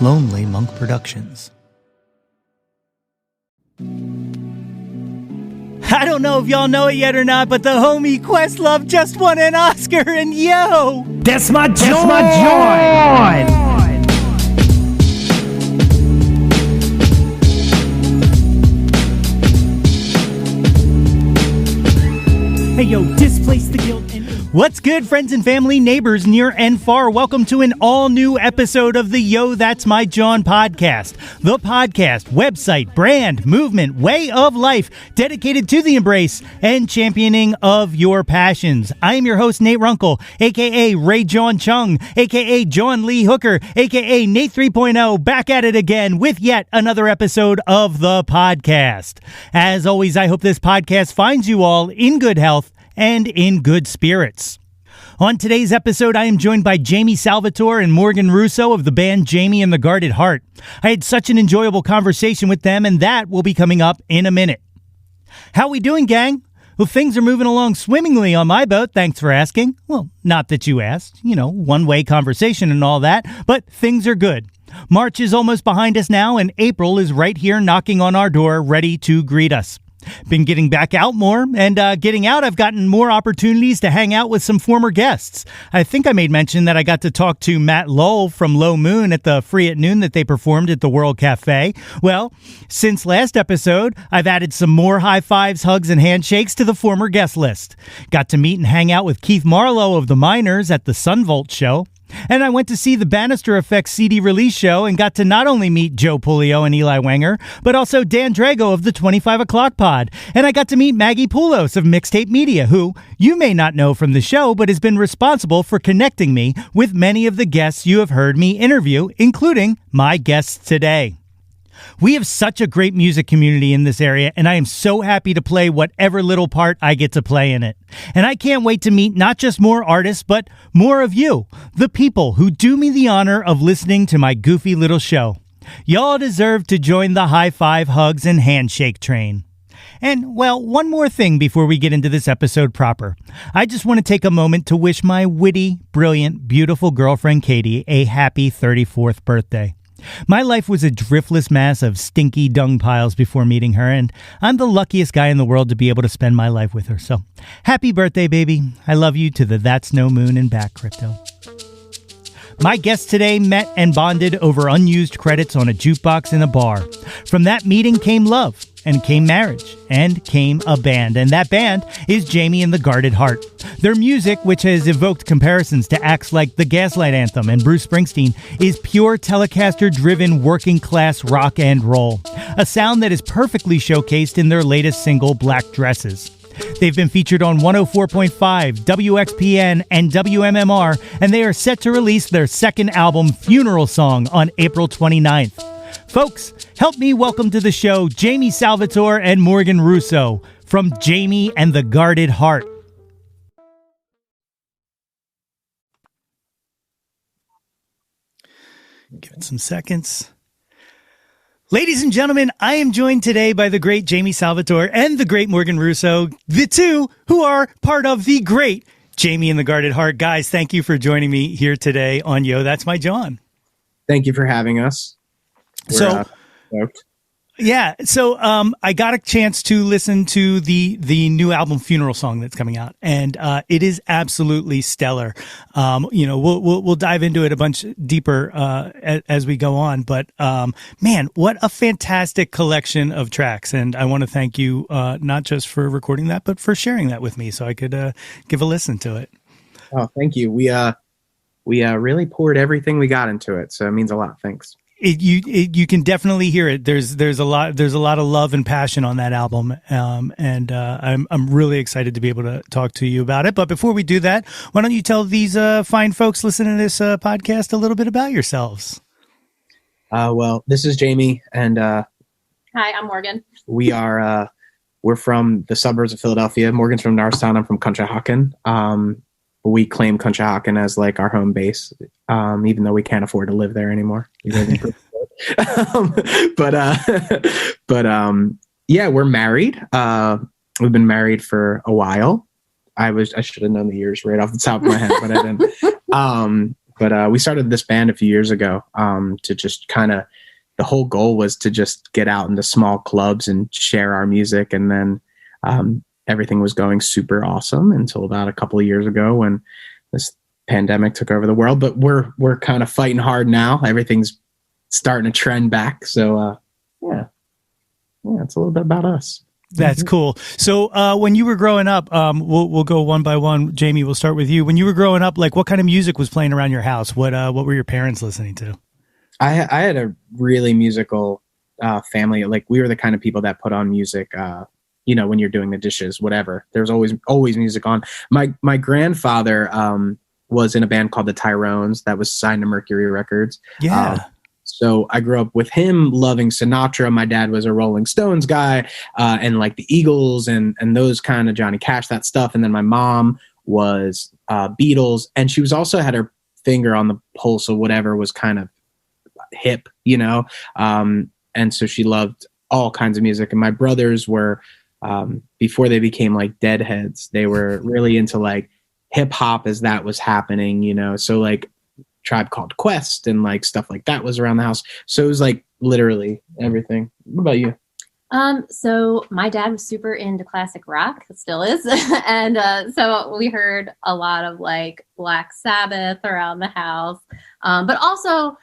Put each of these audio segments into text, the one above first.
Lonely Monk Productions. I don't know if y'all know it yet or not, but the homie Questlove just won an Oscar, and yo! That's my Jawn! Hey yo, displace the guilt and... What's good, friends and family, neighbors near and far? Welcome to an all-new episode of the Yo, That's My Jawn podcast. The podcast, website, brand, movement, way of life dedicated to the embrace and championing of your passions. I am your host, Nate Runkle, a.k.a. Ray John Chung, a.k.a. John Lee Hooker, a.k.a. Nate 3.0, back at it again with yet another episode of the podcast. As always, I hope this podcast finds you all in good health and in good spirits. On today's episode, I am joined by Jamie Salvatore and Morgan Russo of the band Jamie and the Guarded Heart. I had such an enjoyable conversation with them, and that will be coming up in a minute. How we doing, gang? Well, things are moving along swimmingly on my boat, thanks for asking. Well, not that you asked, one-way conversation and all that, but things are good. March is almost behind us now, and April is right here knocking on our door, ready to greet us. Been getting back out more, and getting out, I've gotten more opportunities to hang out with some former guests. I think I made mention that I got to talk to Matt Lowell from Low Moon at the Free at Noon that they performed at the World Cafe. Well, since last episode, I've added some more high fives, hugs, and handshakes to the former guest list. Got to meet and hang out with Keith Marlowe of the Miners at the Sunvolt show. And I went to see the Bannister Effect CD release show and got to not only meet Joe Puleo and Eli Wenger, but also Dan Drago of the 25 O'Clock Pod. And I got to meet Maggie Poulos of Mixtape Media, who you may not know from the show, but has been responsible for connecting me with many of the guests you have heard me interview, including my guests today. We have such a great music community in this area, and I am so happy to play whatever little part I get to play in it. And I can't wait to meet not just more artists, but more of you, the people who do me the honor of listening to my goofy little show. Y'all deserve to join the high five, hugs, and handshake train. And, well, one more thing before we get into this episode proper. I just want to take a moment to wish my witty, brilliant, beautiful girlfriend Katie a happy 34th birthday. My life was a driftless mass of stinky dung piles before meeting her, and I'm the luckiest guy in the world to be able to spend my life with her. So, happy birthday, baby. I love you to the That's No Moon and back, Crypto. My guests today met and bonded over unused credits on a jukebox in a bar. From that meeting came love, and came marriage, and came a band. And that band is Jamie and the Guarded Heart. Their music, which has evoked comparisons to acts like the Gaslight Anthem and Bruce Springsteen, is pure Telecaster-driven working-class rock and roll. A sound that is perfectly showcased in their latest single, Black Dresses. They've been featured on 104.5, WXPN, and WMMR, and they are set to release their second album, Funeral Song, on April 29th. Folks, help me welcome to the show Jamie Salvatore and Morgan Russo from Jamie and the Guarded Heart. Give it some seconds. Ladies and gentlemen, I am joined today by the great Jamie Salvatore and the great Morgan Russo, the two who are part of the great Jamie and the Guarded Heart. Guys, thank you for joining me here today on Yo, That's My Jawn. Thank you for having us. So I got a chance to listen to the new album Funeral Song that's coming out, and it is absolutely stellar. We'll dive into it a bunch deeper as we go on, but man, what a fantastic collection of tracks! And I want to thank you not just for recording that, but for sharing that with me so I could give a listen to it. Oh, thank you. We really poured everything we got into it, so it means a lot. Thanks. You can definitely hear it. There's a lot of love and passion on that album, and I'm really excited to be able to talk to you about it. But before we do that, why don't you tell these fine folks listening to this podcast a little bit about yourselves? Well, this is Jamie, and hi, I'm Morgan. We're from the suburbs of Philadelphia. Morgan's from Norristown. I'm from Conshohocken. We claim Conshohocken as like our home base, even though we can't afford to live there anymore. Yeah, we're married. We've been married for a while. I should have known the years right off the top of my head, but I didn't. But we started this band a few years ago to just kind of, the whole goal was to just get out into small clubs and share our music. And then everything was going super awesome until about a couple of years ago when this pandemic took over the world. But we're kind of fighting hard now. Everything's starting to trend back. So yeah, it's a little bit about us. That's cool. So when you were growing up, we'll go one by one. Jamie, we'll start with you. When you were growing up, like what kind of music was playing around your house? What were your parents listening to? I had a really musical family. Like we were the kind of people that put on music, when you're doing the dishes, whatever. There's always music on. My grandfather was in a band called the Tyrones that was signed to Mercury Records. Yeah. So I grew up with him loving Sinatra. My dad was a Rolling Stones guy and like the Eagles and those kind of Johnny Cash, that stuff. And then my mom was Beatles, and she was also had her finger on the pulse of whatever was kind of hip, and so she loved all kinds of music. And my brothers were, before they became like deadheads, they were really into like hip hop as that was happening, so like Tribe Called Quest and like stuff like that was around the house. So it was like literally everything. What about you? So my dad was super into classic rock, still is. And so we heard a lot of like Black Sabbath around the house. But also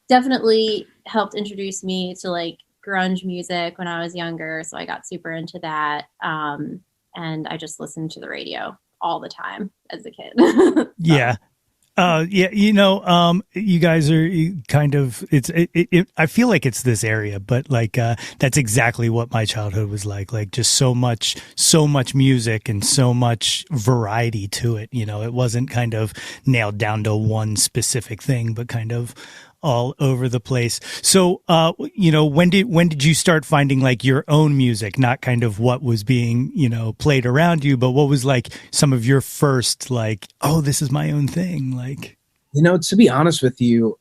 definitely helped introduce me to like grunge music when I was younger. So I got super into that. And I just listened to the radio all the time as a kid. Yeah. You guys are kind of, I feel like it's this area, but like, that's exactly what my childhood was like just so much music and so much variety to it. It wasn't kind of nailed down to one specific thing, but kind of all over the place. So, when did you start finding like your own music, not kind of what was being, played around you, but what was like some of your first, like, oh, this is my own thing? Like, to be honest with you,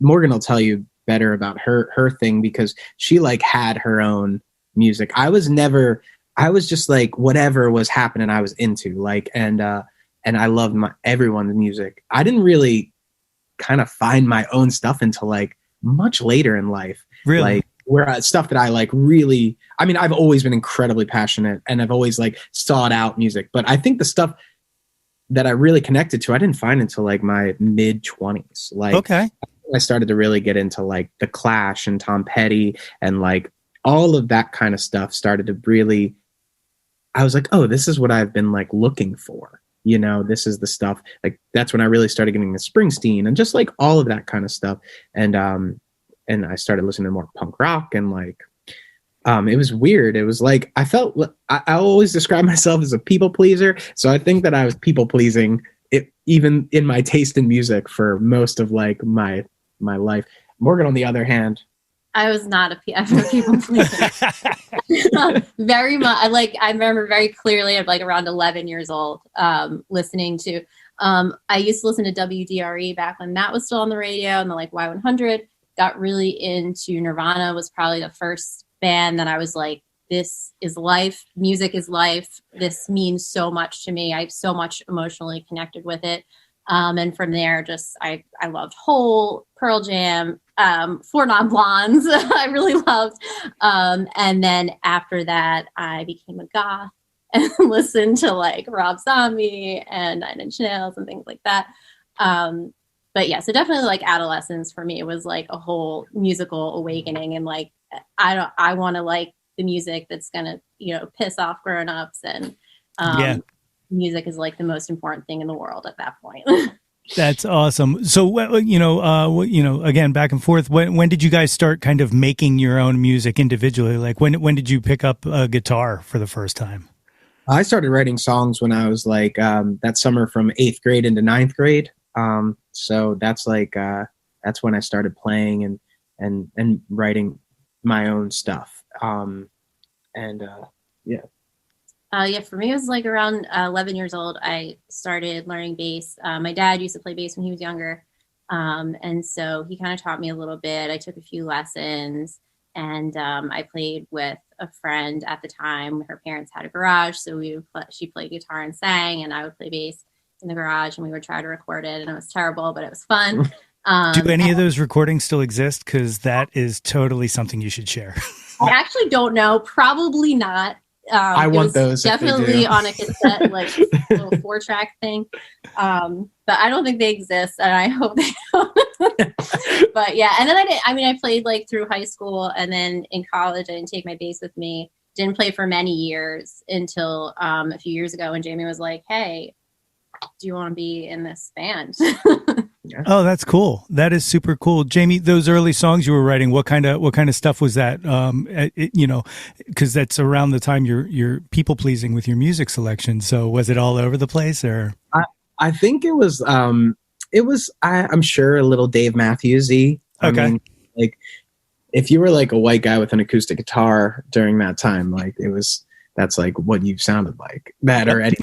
Morgan will tell you better about her thing because she like had her own music. I was just like, whatever was happening, I was into like, and I loved everyone's music. I didn't really kind of find my own stuff until like much later in life. Really? Like where stuff that I like really, I mean, I've always been incredibly passionate and I've always like sought out music, but I think the stuff that I really connected to, I didn't find until like my mid 20s. Like, okay. I started to really get into like the Clash and Tom Petty and like all of that kind of stuff started to really, I was like, oh, this is what I've been like looking for. This is the stuff like that's when I really started getting the Springsteen and just like all of that kind of stuff. And I started listening to more punk rock and like, it was weird. It was like, I always describe myself as a people pleaser. So I think that I was people pleasing even in my taste in music for most of like my life. Morgan, on the other hand, I was not a people pleaser. Very much. I remember very clearly. I'm like around 11 years old, listening to. I used to listen to WDRE back when that was still on the radio, and then like Y100. Got really into Nirvana. Was probably the first band that I was like, this is life. Music is life. This means so much to me. I so much emotionally connected with it. And from there, just I loved Hole, Pearl Jam, Four Non Blondes. I really loved. And then after that, I became a goth and listened to like Rob Zombie and Nine Inch Nails and things like that. But yeah, so definitely like adolescence for me was like a whole musical awakening, and like I want to like the music that's gonna piss off grown-ups, and music is like the most important thing in the world at that point. That's awesome. So again, back and forth. When did you guys start kind of making your own music individually? Like when did you pick up a guitar for the first time? I started writing songs when I was like that summer from 8th grade into 9th grade. So that's like that's when I started playing and writing my own stuff. For me, it was like around 11 years old. I started learning bass. My dad used to play bass when he was younger. And so he kind of taught me a little bit. I took a few lessons, and I played with a friend at the time. Her parents had a garage, so she played guitar and sang, and I would play bass. in the garage and we would try to record it, and it was terrible, but it was fun. Do any of those recordings still exist? Because that is totally something you should share. I actually don't know. Probably not. I want those. Definitely on a cassette, like little 4-track thing. But I don't think they exist, and I hope they don't. But yeah, and then I played like through high school, and then in college I didn't take my bass with me. Didn't play for many years until a few years ago when Jamie was like, "Hey, do you want to be in this band?" Oh, that's cool. That is super cool. Jamie, those early songs you were writing, what kind of stuff was that? Because that's around the time you're people pleasing with your music selection. So was it all over the place, or? I think it was I'm sure a little Dave Matthews-y. Okay. I mean, like if you were like a white guy with an acoustic guitar during that time, like that's like what you sounded like, that or Eddie.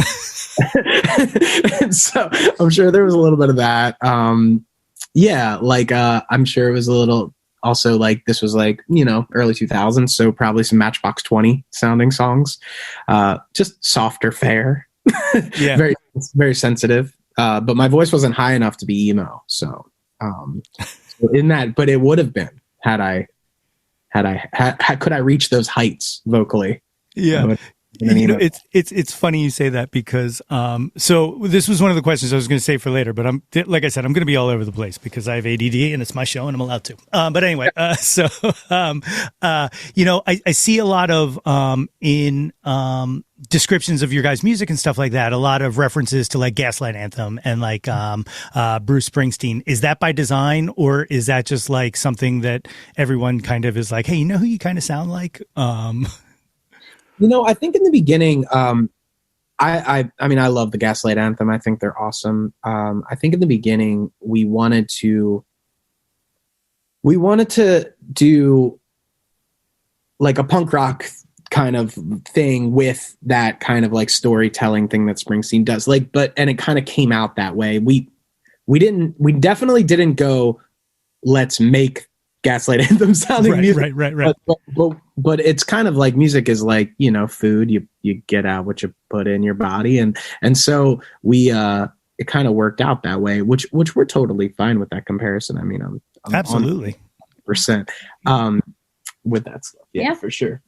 And so I'm sure there was a little bit of that. I'm sure it was a little also like this was like, early 2000s. So probably some Matchbox 20 sounding songs, just softer fare. Yeah. Very, very sensitive. But my voice wasn't high enough to be emo. So but it would have been could I reach those heights vocally? Yeah. It's funny you say that because so this was one of the questions I was going to say for later, but like I said, I'm going to be all over the place because I have ADD and it's my show and I'm allowed to. But anyway, I see a lot of in descriptions of your guys' music and stuff like that, a lot of references to like Gaslight Anthem and like Bruce Springsteen. Is that by design, or is that just like something that everyone kind of is like, hey, you know who you kind of sound like? I think in the beginning, I love the Gaslight Anthem. I think they're awesome. I think in the beginning we wanted to do like a punk rock kind of thing with that kind of like storytelling thing that Springsteen does. And it kind of came out that way. We definitely didn't go, let's make Gaslight Anthem sounding music. Right. But it's kind of like music is like, food. You get out what you put in your body, and so we it kind of worked out that way, which we're totally fine with that comparison. I mean, I'm absolutely percent with that stuff. Yeah, for sure.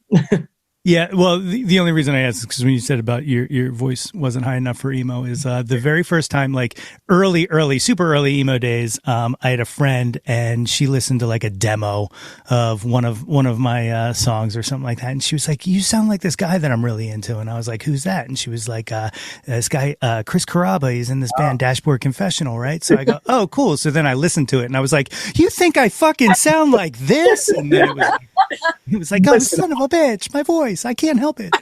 Yeah, well, the only reason I asked is because when you said about your voice wasn't high enough for emo is the very first time, like early, super early emo days, I had a friend and she listened to like a demo of one of my songs or something like that, and she was like, "You sound like this guy that I'm really into," and I was like, "Who's that?" And she was like, "This guy, Chris Carraba. He's in this band Dashboard Confessional, right?" So I go, "Oh, cool." So then I listened to it and I was like, "You think I fucking sound like this?" And then it was like, "Oh, son of a bitch, my voice. I can't help it."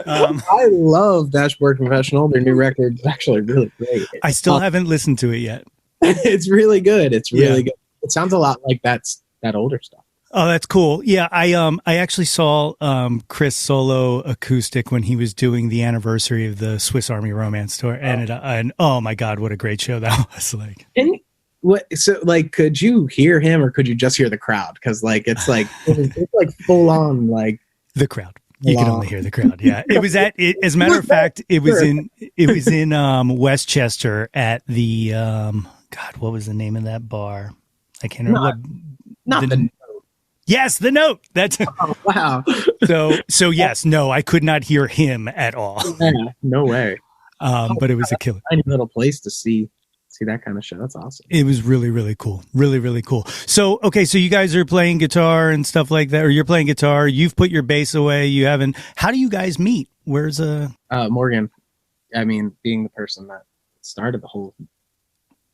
I love Dashboard Confessional. Their new record is actually really great. I still haven't listened to it yet. It's really good. It's really good. It sounds a lot like that older stuff. Oh, that's cool. Yeah, I actually saw Chris solo acoustic when he was doing the anniversary of the Swiss Army Romance tour, and oh my God, what a great show that was! Like, could you hear him or could you just hear the crowd? Because it's like full on like the crowd. You can only hear the crowd. Yeah, it was as a matter of fact, it was in Westchester at the God, what was the name of that bar? I can't remember. The Note. Yes, the Note. That's wow. So yes, no, I could not hear him at all. Yeah, no way. But it was a killer. Tiny little place to see that kind of show. That's awesome. It was really, really cool. Really, really cool. So, okay. So you guys are playing guitar and stuff like that, or you're playing guitar. You've put your bass away. You haven't. How do you guys meet? Where's Morgan? I mean, being the person that started the whole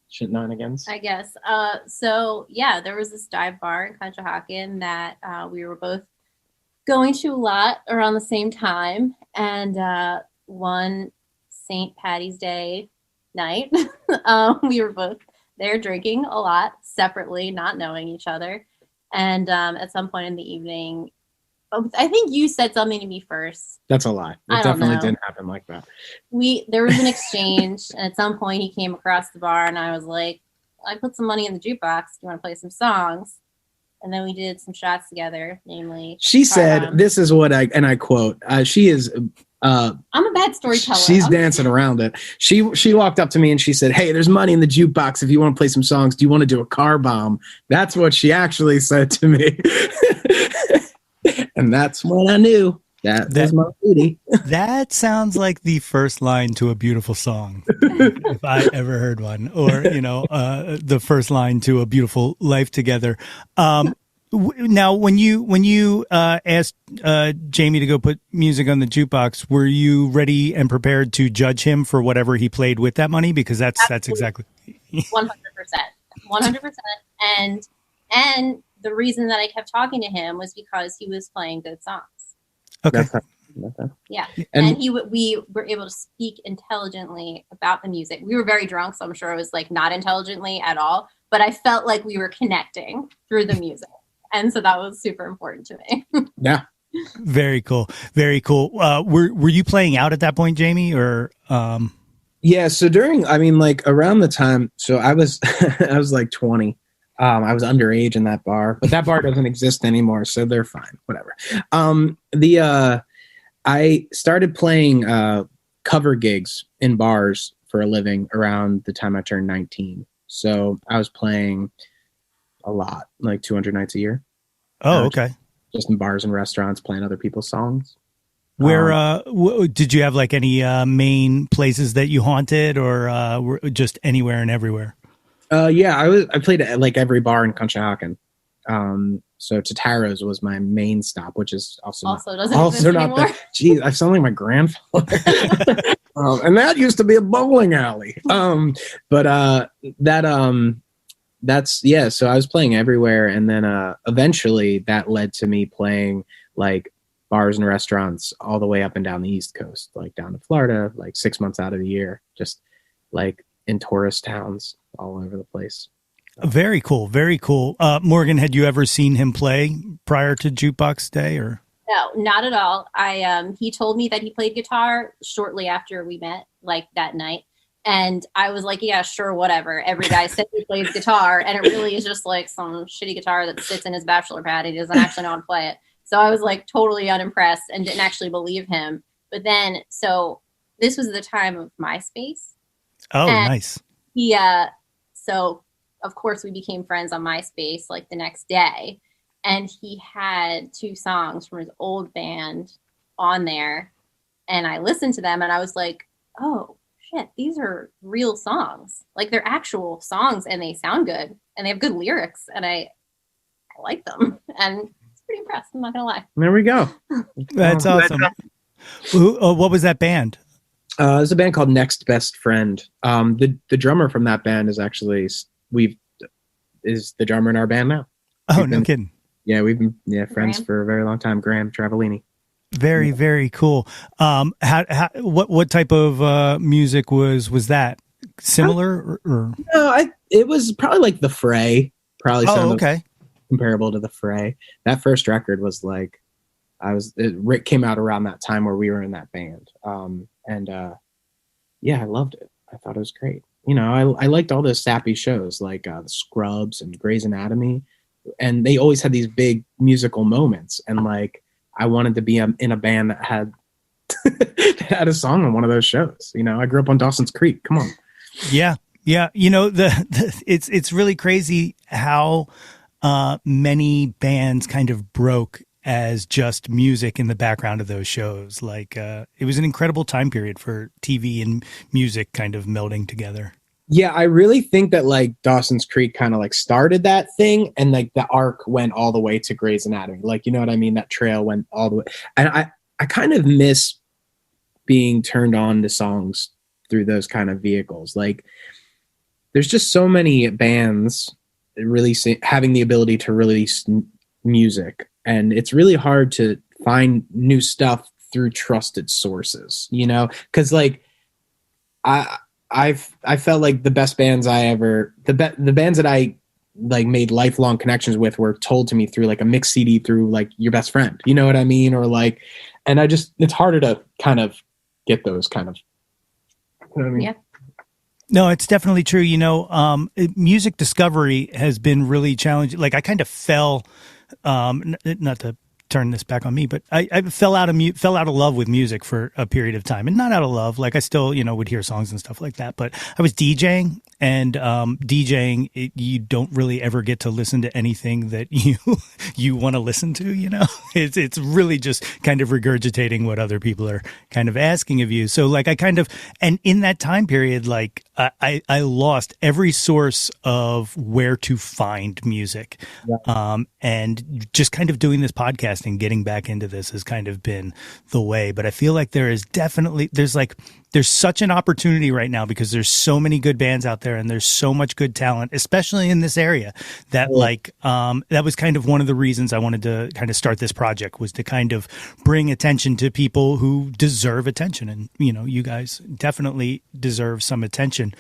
shenanigans, I guess. So yeah, there was this dive bar in Conshohocken that we were both going to a lot around the same time, and one St. Patty's Day night, we were both there drinking a lot separately, not knowing each other, and at some point in the evening, I think you said something to me first. That's a lie. It definitely didn't happen like that. There was an exchange, and at some point he came across the bar, and I was like, "I put some money in the jukebox. Do you want to play some songs?" And then we did some shots together. Namely, she said, "This is what I quote. She is I'm a bad storyteller. She's dancing around it. She walked up to me and she said, "Hey, there's money in the jukebox if you want to play some songs. Do you want to do a car bomb?" That's what she actually said to me. And that's when I knew that was my duty. That sounds like the first line to a beautiful song, if I ever heard one, or the first line to a beautiful life together. Now, when you asked Jamie to go put music on the jukebox, were you ready and prepared to judge him for whatever he played with that money? Because that's exactly 100%. And the reason that I kept talking to him was because he was playing good songs. Okay. Yeah, and we were able to speak intelligently about the music. We were very drunk, so I'm sure it was like not intelligently at all, but I felt like we were connecting through the music. And so that was super important to me. Yeah. Very cool. Very cool. Were you playing out at that point, Jamie, or? Yeah. So around the time, so I was, I was like 20. I was underage in that bar, but that bar doesn't exist anymore. So they're fine. Whatever. I started playing cover gigs in bars for a living around the time I turned 19. So I was playing a lot, like 200 nights a year. Oh, okay. Just in bars and restaurants playing other people's songs. Where did you have like any main places that you haunted, or just anywhere and everywhere? Yeah, I played at like every bar in Conshohocken. So Tataro's was my main stop, which is also doesn't exist anymore. Geez, I sound like my grandfather. And that used to be a bowling alley. That's yeah. So I was playing everywhere, and then eventually that led to me playing like bars and restaurants all the way up and down the East Coast, like down to Florida, like 6 months out of the year, just like in tourist towns all over the place. Very cool. Very cool. Morgan, had you ever seen him play prior to Jukebox Day, or? No, not at all. He told me that he played guitar shortly after we met, like that night. And I was like, yeah, sure, whatever. Every guy said he plays guitar, and it really is just like some shitty guitar that sits in his bachelor pad. He doesn't actually know how to play it. So I was like totally unimpressed and didn't actually believe him. But then, so this was the time of MySpace. Oh, nice. So of course we became friends on MySpace like the next day. And he had 2 songs from his old band on there. And I listened to them and I was like, oh, shit, these are real songs. Like they're actual songs and they sound good and they have good lyrics and I like them. And it's pretty impressed. I'm not going to lie. There we go. That's awesome. What was that band? It's a band called Next Best Friend. The drummer from that band is actually is the drummer in our band now. Oh, no kidding. Yeah, we've been friends for a very long time. Graham Travellini. Very, very cool. What type of music was that? Similar or? No, it was probably like The Fray. Probably okay. Comparable to The Fray. That first record was like Rick came out around that time where we were in that band. Yeah, I loved it. I thought it was great. You know, I liked all those sappy shows like the Scrubs and Grey's Anatomy, and they always had these big musical moments. And like, I wanted to be in a band that had had a song on one of those shows. You know, I grew up on Dawson's Creek. Come on. Yeah. You know, it's really crazy how many bands kind of broke as just music in the background of those shows. Like it was an incredible time period for TV and music kind of melding together. Yeah, I really think that like Dawson's Creek kind of like started that thing, and like the arc went all the way to Grey's Anatomy. Like, you know what I mean? That trail went all the way. And I kind of miss being turned on to songs through those kind of vehicles. Like, there's just so many bands having the ability to release music, and it's really hard to find new stuff through trusted sources, you know? Because like I felt like the best bands the bands that I like made lifelong connections with were told to me through like a mix CD through like your best friend, you know what I mean? Or like, and it's harder to kind of get those kind of, you know what I mean? Yeah. No, it's definitely true. You know, music discovery has been really challenging. Like I kind of fell, not to turn this back on me, but I fell out of love with music for a period of time, and not out of love. Like I still, would hear songs and stuff like that, but I was DJing, and DJing, you don't really ever get to listen to anything that you want to listen to. It's really just kind of regurgitating what other people are kind of asking of you. So like and in that time period, like I lost every source of where to find music. Yeah. And just kind of doing this podcast and getting back into this has kind of been the way. But I feel like there's such an opportunity right now because there's so many good bands out there and there's so much good talent, especially in this area, that that was kind of one of the reasons I wanted to kind of start this project, was to kind of bring attention to people who deserve attention. And, you guys definitely deserve some attention.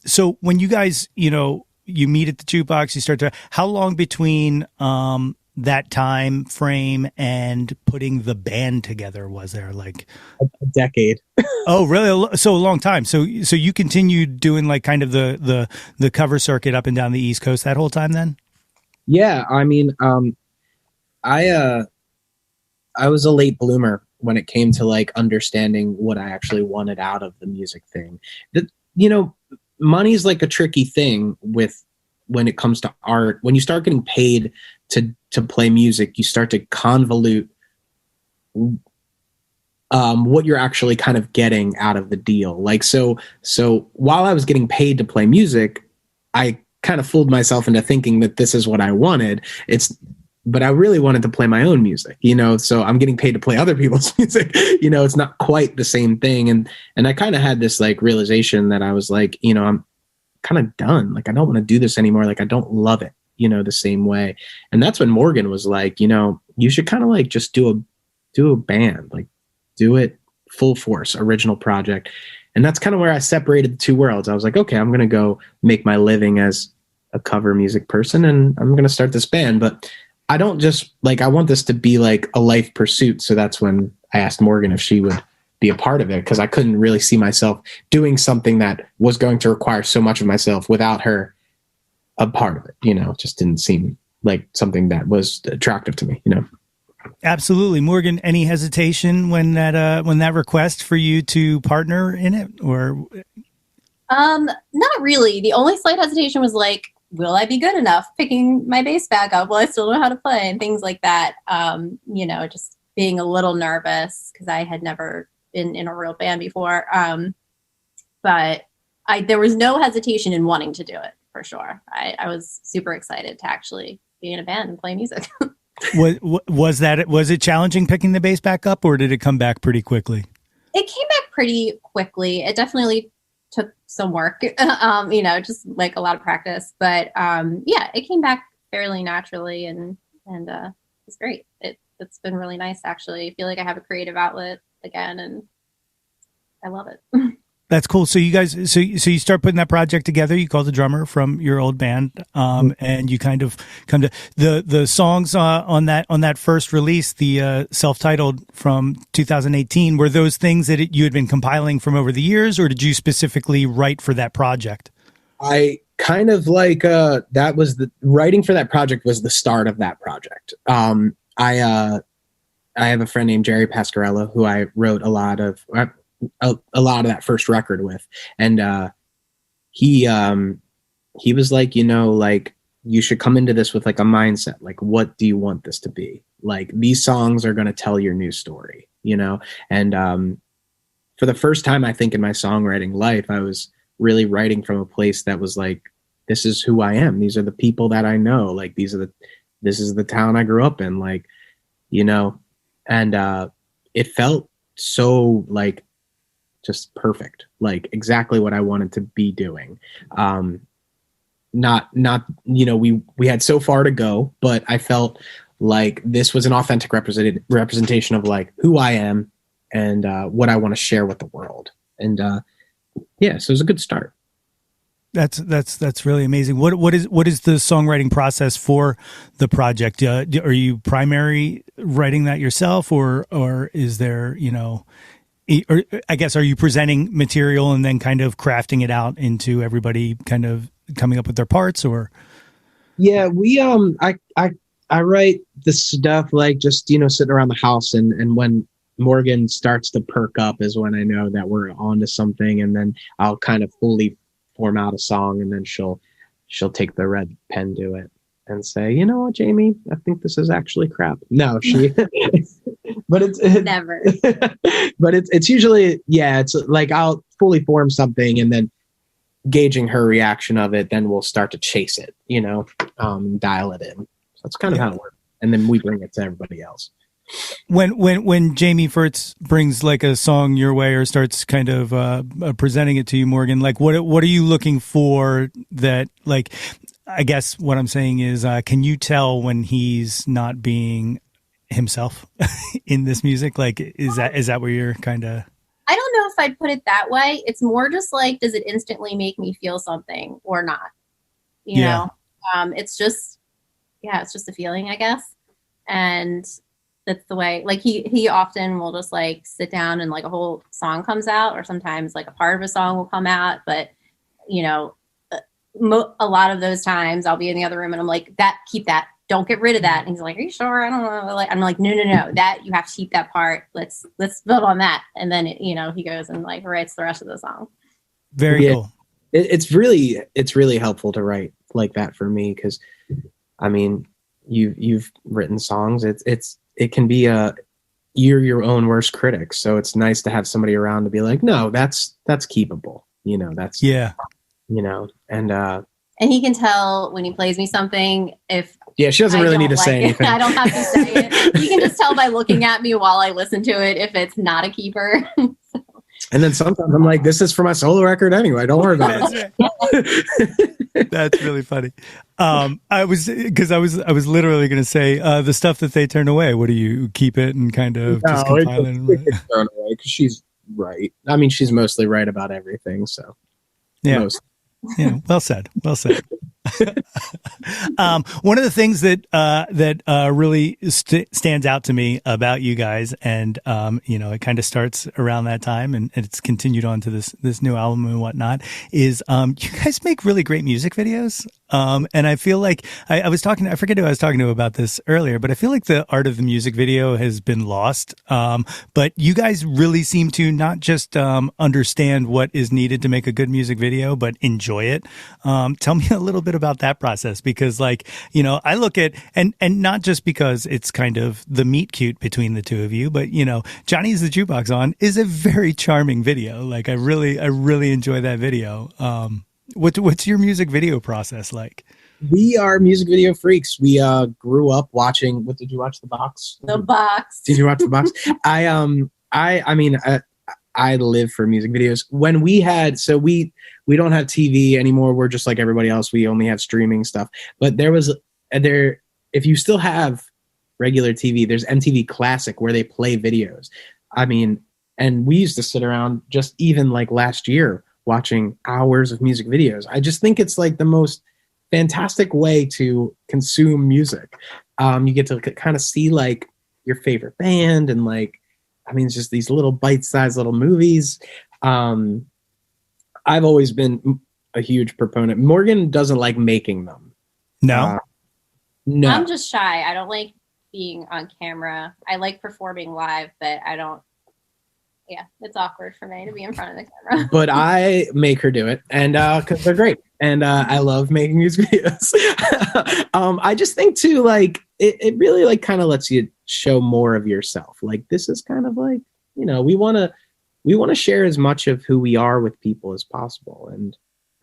So when you guys, you meet at the jukebox, you start to, how long between that time frame and putting the band together was there? Like a decade. Oh, really? So a long time. So you continued doing like kind of the cover circuit up and down the East Coast that whole time then? Yeah, I mean, I was a late bloomer when it came to like understanding what I actually wanted out of the music thing. Money's like a tricky thing when it comes to art. When you start getting paid to play music, you start to convolute what you're actually kind of getting out of the deal. Like, so while I was getting paid to play music, I kind of fooled myself into thinking that this is what I wanted. But I really wanted to play my own music, so I'm getting paid to play other people's music. It's not quite the same thing. And I kind of had this like realization that I was like, I'm kind of done. Like, I don't want to do this anymore. Like, I don't love it, the same way. And that's when Morgan was like, you should kind of like just do a band, like do it full force, original project. And that's kind of where I separated the two worlds. I was like, okay, I'm going to go make my living as a cover music person, and I'm going to start this band. But I don't just like, I want this to be like a life pursuit. So that's when I asked Morgan if she would be a part of it, because I couldn't really see myself doing something that was going to require so much of myself without her a part of it. It just didn't seem like something that was attractive to me. Absolutely. Morgan, any hesitation when that request for you to partner in it, or? Not really. The only slight hesitation was like, will I be good enough picking my bass back up? Will I still know how to play and things like that? Just being a little nervous because I had never been in a real band before. But there was no hesitation in wanting to do it, for sure. I was super excited to actually be in a band and play music. Was it challenging picking the bass back up, or did it come back pretty quickly? It came back pretty quickly. It definitely took some work, just like a lot of practice, but it came back fairly naturally, and it's great. It's been really nice, actually. I feel like I have a creative outlet again, and I love it. That's cool. So you guys, so you start putting that project together. You call the drummer from your old band, and you kind of come to the songs on that first release, the self-titled from 2018. Were those things that you had been compiling from over the years, or did you specifically write for that project? I kind of like that was the writing for that project was the start of that project. I have a friend named Jerry Pascarella who I wrote a lot of that first record with, and he was like, like, you should come into this with like a mindset, like, what do you want this to be? Like, these songs are going to tell your new story, and for the first time, I think, in my songwriting life, I was really writing from a place that was like, this is who I am, these are the people that I know, like, this is the town I grew up in, like, and it felt so like just perfect, like exactly what I wanted to be doing. Not we had so far to go, but I felt like this was an authentic representation of like who I am and what I want to share with the world. And so it was a good start. That's really amazing. What is the songwriting process for the project? Are you primary writing that yourself, or is there, or I guess, are you presenting material and then kind of crafting it out into everybody kind of coming up with their parts, or? Yeah, we I I write the stuff like just, sitting around the house, and when Morgan starts to perk up is when I know that we're on to something, and then I'll kind of fully form out a song, and then she'll take the red pen to it and say, you know what, Jamie, I think this is actually crap. No, she but it's Never. but it's usually, it's like I'll fully form something, and then gauging her reaction of it, then we'll start to chase it, dial it in. So that's kind of how it works. And then we bring it to everybody else. When Jamie Furtz brings like a song your way or starts kind of presenting it to you, Morgan, like what are you looking for that, like, I guess what I'm saying is, can you tell when he's not being himself in this music? Like, is that where you're kind of... I don't know if I'd put it that way. It's more just like, does it instantly make me feel something or not? You know? It's just a feeling, I guess. And that's the way, like he often will just like sit down and like a whole song comes out, or sometimes like a part of a song will come out. But, a lot of those times I'll be in the other room and I'm like, keep that. Don't get rid of that. And he's like, are you sure? I don't know. Like, I'm like, no. That you have to keep that part. Let's build on that. And then, he goes and like writes the rest of the song. Very cool. It's really helpful to write like that for me. 'Cause I mean, you've written songs. It can be you're your own worst critic. So it's nice to have somebody around to be like, no, that's keepable. And he can tell when he plays me something if she doesn't really need to say anything. I don't have to say it. You can just tell by looking at me while I listen to it if it's not a keeper. And then sometimes I'm like, this is for my solo record anyway. Don't worry about it. That's really funny. I was literally going to say the stuff that they turn away. What do you keep it and kind of just compile it? It's thrown away because she's right. I mean, she's mostly right about everything. So yeah, well said. One of the things that really stands out to me about you guys, and it kind of starts around that time, and it's continued on to this new album and whatnot, is you guys make really great music videos. And I feel like I forget who I was talking to about this earlier, but I feel like the art of the music video has been lost. But you guys really seem to not just understand what is needed to make a good music video, but enjoy it. Tell me a little bit about that process, because I look at, and not just because it's kind of the meet cute between the two of you, but Johnny's the Jukebox On is a very charming video. Like I really enjoy that video. What's your music video process like? We are music video freaks. We grew up watching. What did you watch? The Box. The Box. Did you watch The Box? I live for music videos. When we don't have TV anymore. We're just like everybody else. We only have streaming stuff. But if you still have regular TV, there's MTV Classic where they play videos. I mean, and we used to sit around just even like last year watching hours of music videos. I just think it's like the most fantastic way to consume music. You get to kind of see like your favorite band, and like, I mean, it's just these little bite-sized little movies. I've always been a huge proponent. Morgan doesn't like making them. No. No. I'm just shy. I don't like being on camera. I like performing live, but I don't. Yeah, it's awkward for me to be in front of the camera. But I make her do it, and because they're great, and I love making music videos. I just think too, like it really like kind of lets you show more of yourself. Like this is kind of like, we want to share as much of who we are with people as possible, and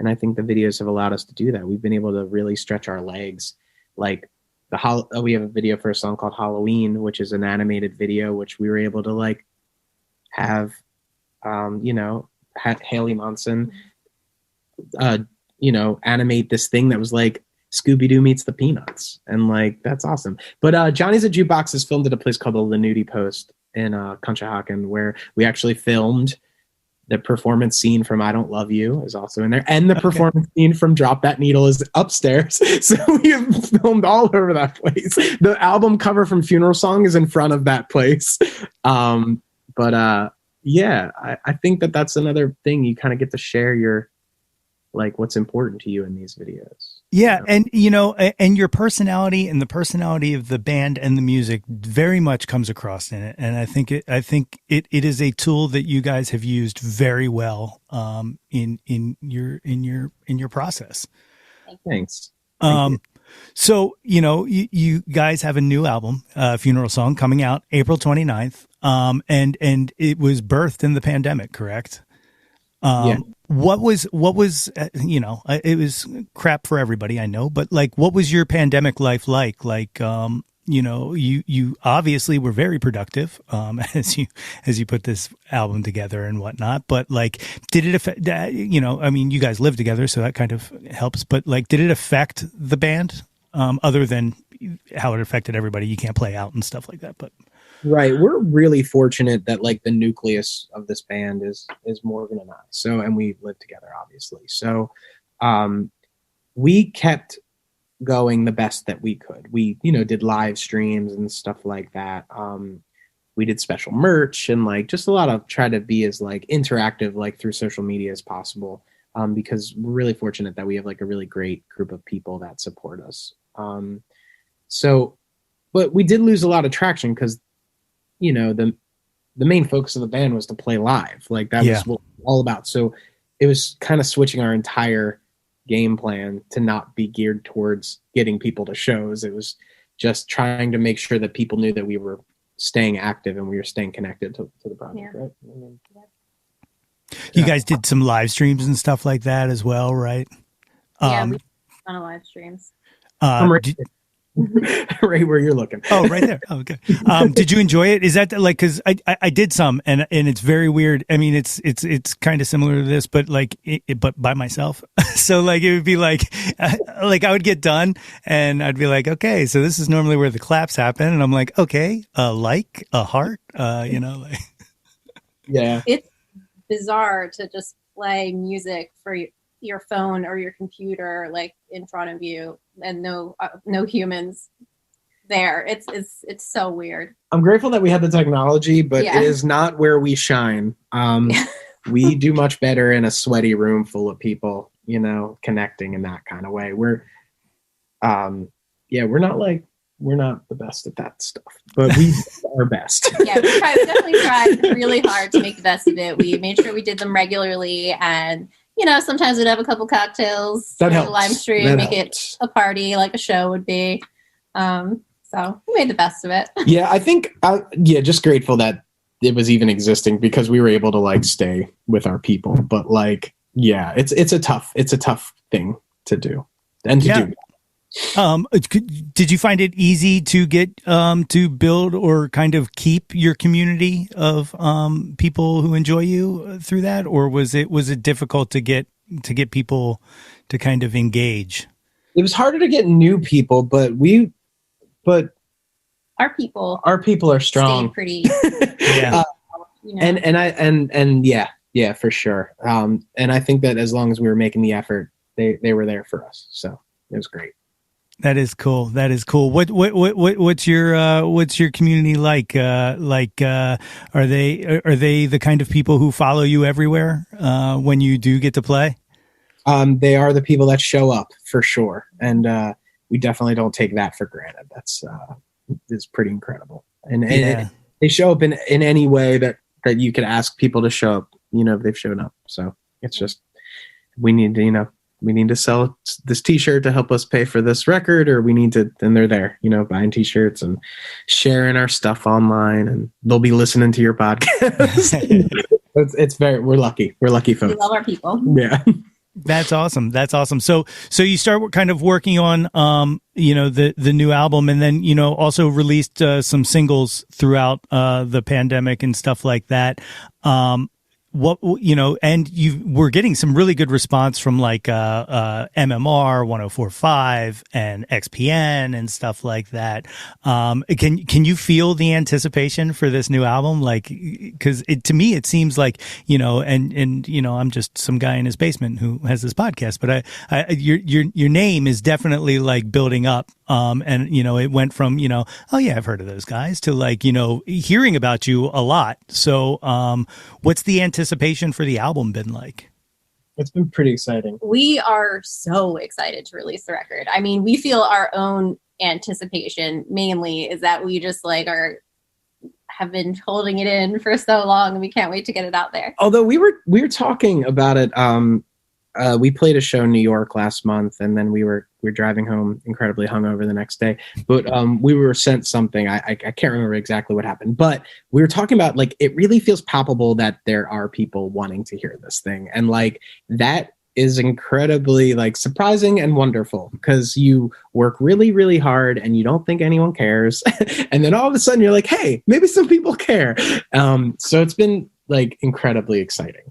I think the videos have allowed us to do that. We've been able to really stretch our legs. Like we have a video for a song called Halloween, which is an animated video, which we were able to like have Haley Monson animate this thing that was like Scooby-Doo meets the Peanuts, and like that's awesome. But Johnny's a Jukebox is filmed at a place called the Lanuti Post in Conshohocken, where we actually filmed the performance scene from I Don't Love You is also in there, and the performance scene from Drop That Needle is upstairs. So we have filmed all over that place. The album cover from Funeral Song is in front of that place. I think that's another thing. You kind of get to share your, like, what's important to you in these videos. Yeah, and and your personality and the personality of the band and the music very much comes across in it. And I think it is a tool that you guys have used very well in your process. Thanks. So, you guys have a new album, Funeral Song, coming out April 29th. And it was birthed in the pandemic, correct? Yeah. What was, it was crap for everybody, I know, but like, what was your pandemic life like? Like, you obviously were very productive, as you put this album together and whatnot, but like, did it affect, you guys live together, so that kind of helps, but like, did it affect the band, other than how it affected everybody? You can't play out and stuff like that, but. Right. We're really fortunate that like the nucleus of this band is Morgan and I. So, and we live together, obviously. So, we kept going the best that we could. We, did live streams and stuff like that. We did special merch and like just a lot of try to be as like interactive, like through social media as possible. Because we're really fortunate that we have like a really great group of people that support us. But we did lose a lot of traction because the main focus of the band was to play live. Like that was what it was all about. So it was kind of switching our entire game plan to not be geared towards getting people to shows. It was just trying to make sure that people knew that we were staying active and we were staying connected to the project. Yeah. Right. You guys did some live streams and stuff like that as well, right? Yeah, we did a ton of live streams. Right where you're looking. Oh, right there. Oh, okay. Did you enjoy it? Is that like, cause I did some and it's very weird. I mean, it's kind of similar to this, but like, but by myself. So like, it would be like I would get done and I'd be like, okay, so this is normally where the claps happen. And I'm like, okay, like a heart, like. Yeah. It's bizarre to just play music for your phone or your computer like in front of you and no humans there. It's so weird. I'm grateful that we have the technology, but it is not where we shine. We do much better in a sweaty room full of people, connecting in that kind of way. We're not the best at that stuff, but we are best. Yeah, we definitely tried really hard to make the best of it. We made sure we did them regularly, and sometimes we'd have a couple cocktails, that helps. A live stream, make it a party like a show would be. So we made the best of it. Yeah, I think, just grateful that it was even existing because we were able to like stay with our people. But like, it's a tough thing to do and to do. Did you find it easy to get to build or kind of keep your community of people who enjoy you through that, or was it difficult to get people to kind of engage? It was harder to get new people, but our people are strong. Stayed pretty. Yeah. And for sure. And I think that as long as we were making the effort, they were there for us. So it was great. That is cool. What's your community like? Are they the kind of people who follow you everywhere when you do get to play? They are the people that show up for sure, and we definitely don't take that for granted. That's pretty incredible, and they show up in any way that you could ask people to show up. If they've shown up. So it's just we need to sell this t-shirt to help us pay for this record, or then they're there, buying t-shirts and sharing our stuff online, and they'll be listening to your podcast. We're lucky. We're lucky folks. We love our people. Yeah. That's awesome. So you start kind of working on, the new album, and then, also released some singles throughout the pandemic and stuff like that. And we're getting some really good response from like MMR 104.5 and XPN and stuff like that. Can you feel the anticipation for this new album? Like, because to me it seems like I'm just some guy in his basement who has this podcast, but your name is definitely like building up. And it went from oh yeah, I've heard of those guys, to like hearing about you a lot. So what's the anticipation for the album been like? It's been pretty exciting. We are so excited to release the record. I mean, we feel our own anticipation mainly is that we just like have been holding it in for so long, and we can't wait to get it out there. Although we were talking about it. We played a show in New York last month, and then we were driving home incredibly hungover the next day. But we were sent something. I can't remember exactly what happened, but we were talking about like it really feels palpable that there are people wanting to hear this thing, and like that is incredibly like surprising and wonderful because you work really, really hard and you don't think anyone cares, and then all of a sudden you're like, hey, maybe some people care. So it's been like incredibly exciting.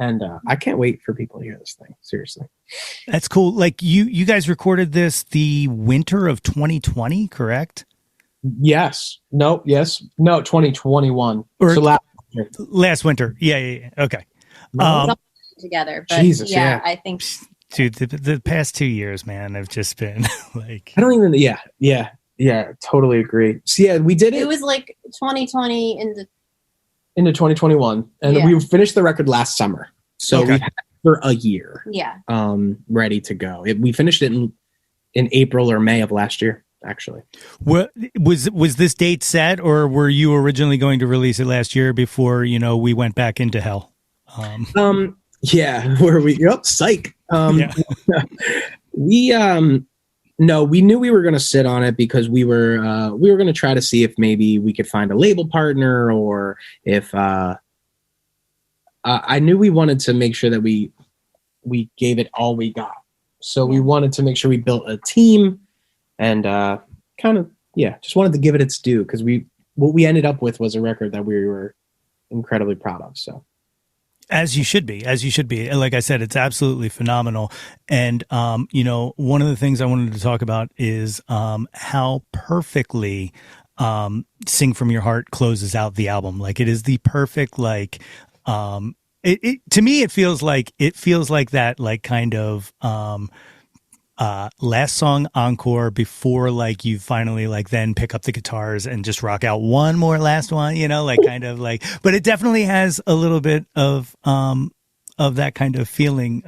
And I can't wait for people to hear this thing. Seriously. That's cool. Like you guys recorded this the winter of 2020, correct? Yes. No, 2021. Or so last winter. Yeah. Okay. Together. But Jesus, yeah. I think. Dude, the past 2 years, man, have just been like. I don't even, yeah, totally agree. So yeah, we did it. It was like 2020 into 2021, and we finished the record last summer, so we had it for a year. Yeah. Ready to go. We finished it in April or May of last year, actually. What was this date set, or were you originally going to release it last year before we went back into hell? Yeah, where we? Yep, psych. No, we knew we were going to sit on it because we were going to try to see if maybe we could find a label partner, or if I knew we wanted to make sure that we gave it all we got. So we wanted to make sure we built a team, and just wanted to give it its due, because what we ended up with was a record that we were incredibly proud of. So. As you should be. Like I said, it's absolutely phenomenal. And, one of the things I wanted to talk about is how perfectly Sing From Your Heart closes out the album. Like, it is the perfect, like, to me, it feels like that, like, kind of last song encore before, like, you finally, like, then pick up the guitars and just rock out one more last one, like, kind of like, but it definitely has a little bit of that kind of feeling.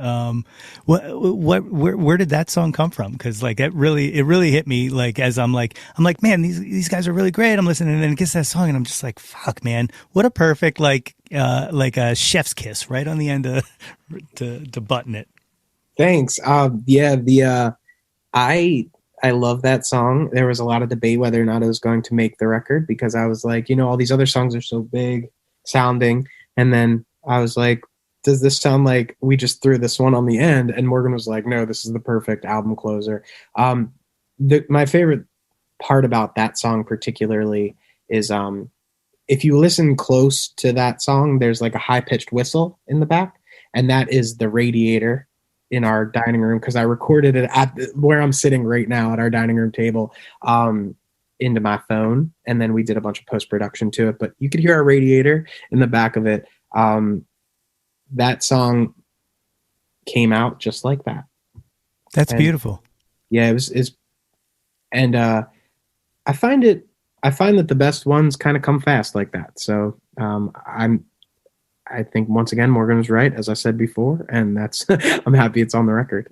Where did that song come from? Because like it really hit me, like, as I'm like, man, these guys are really great. I'm listening, and then it gets that song, and I'm just like, fuck, man, what a perfect, like a chef's kiss right on the end to button it. Thanks. I love that song. There was a lot of debate whether or not it was going to make the record, because I was like, all these other songs are so big sounding. And then I was like, does this sound like we just threw this one on the end? And Morgan was like, no, this is the perfect album closer. My favorite part about that song particularly is if you listen close to that song, there's like a high-pitched whistle in the back, and that is the radiator in our dining room, because I recorded it at where I'm sitting right now at our dining room table, into my phone, and then we did a bunch of post-production to it. But you could hear our radiator in the back of it. That song came out just like that. That's beautiful. Yeah, it was. And I find that the best ones kind of come fast like that. So I think once again Morgan was right, as I said before, and that's I'm happy it's on the record.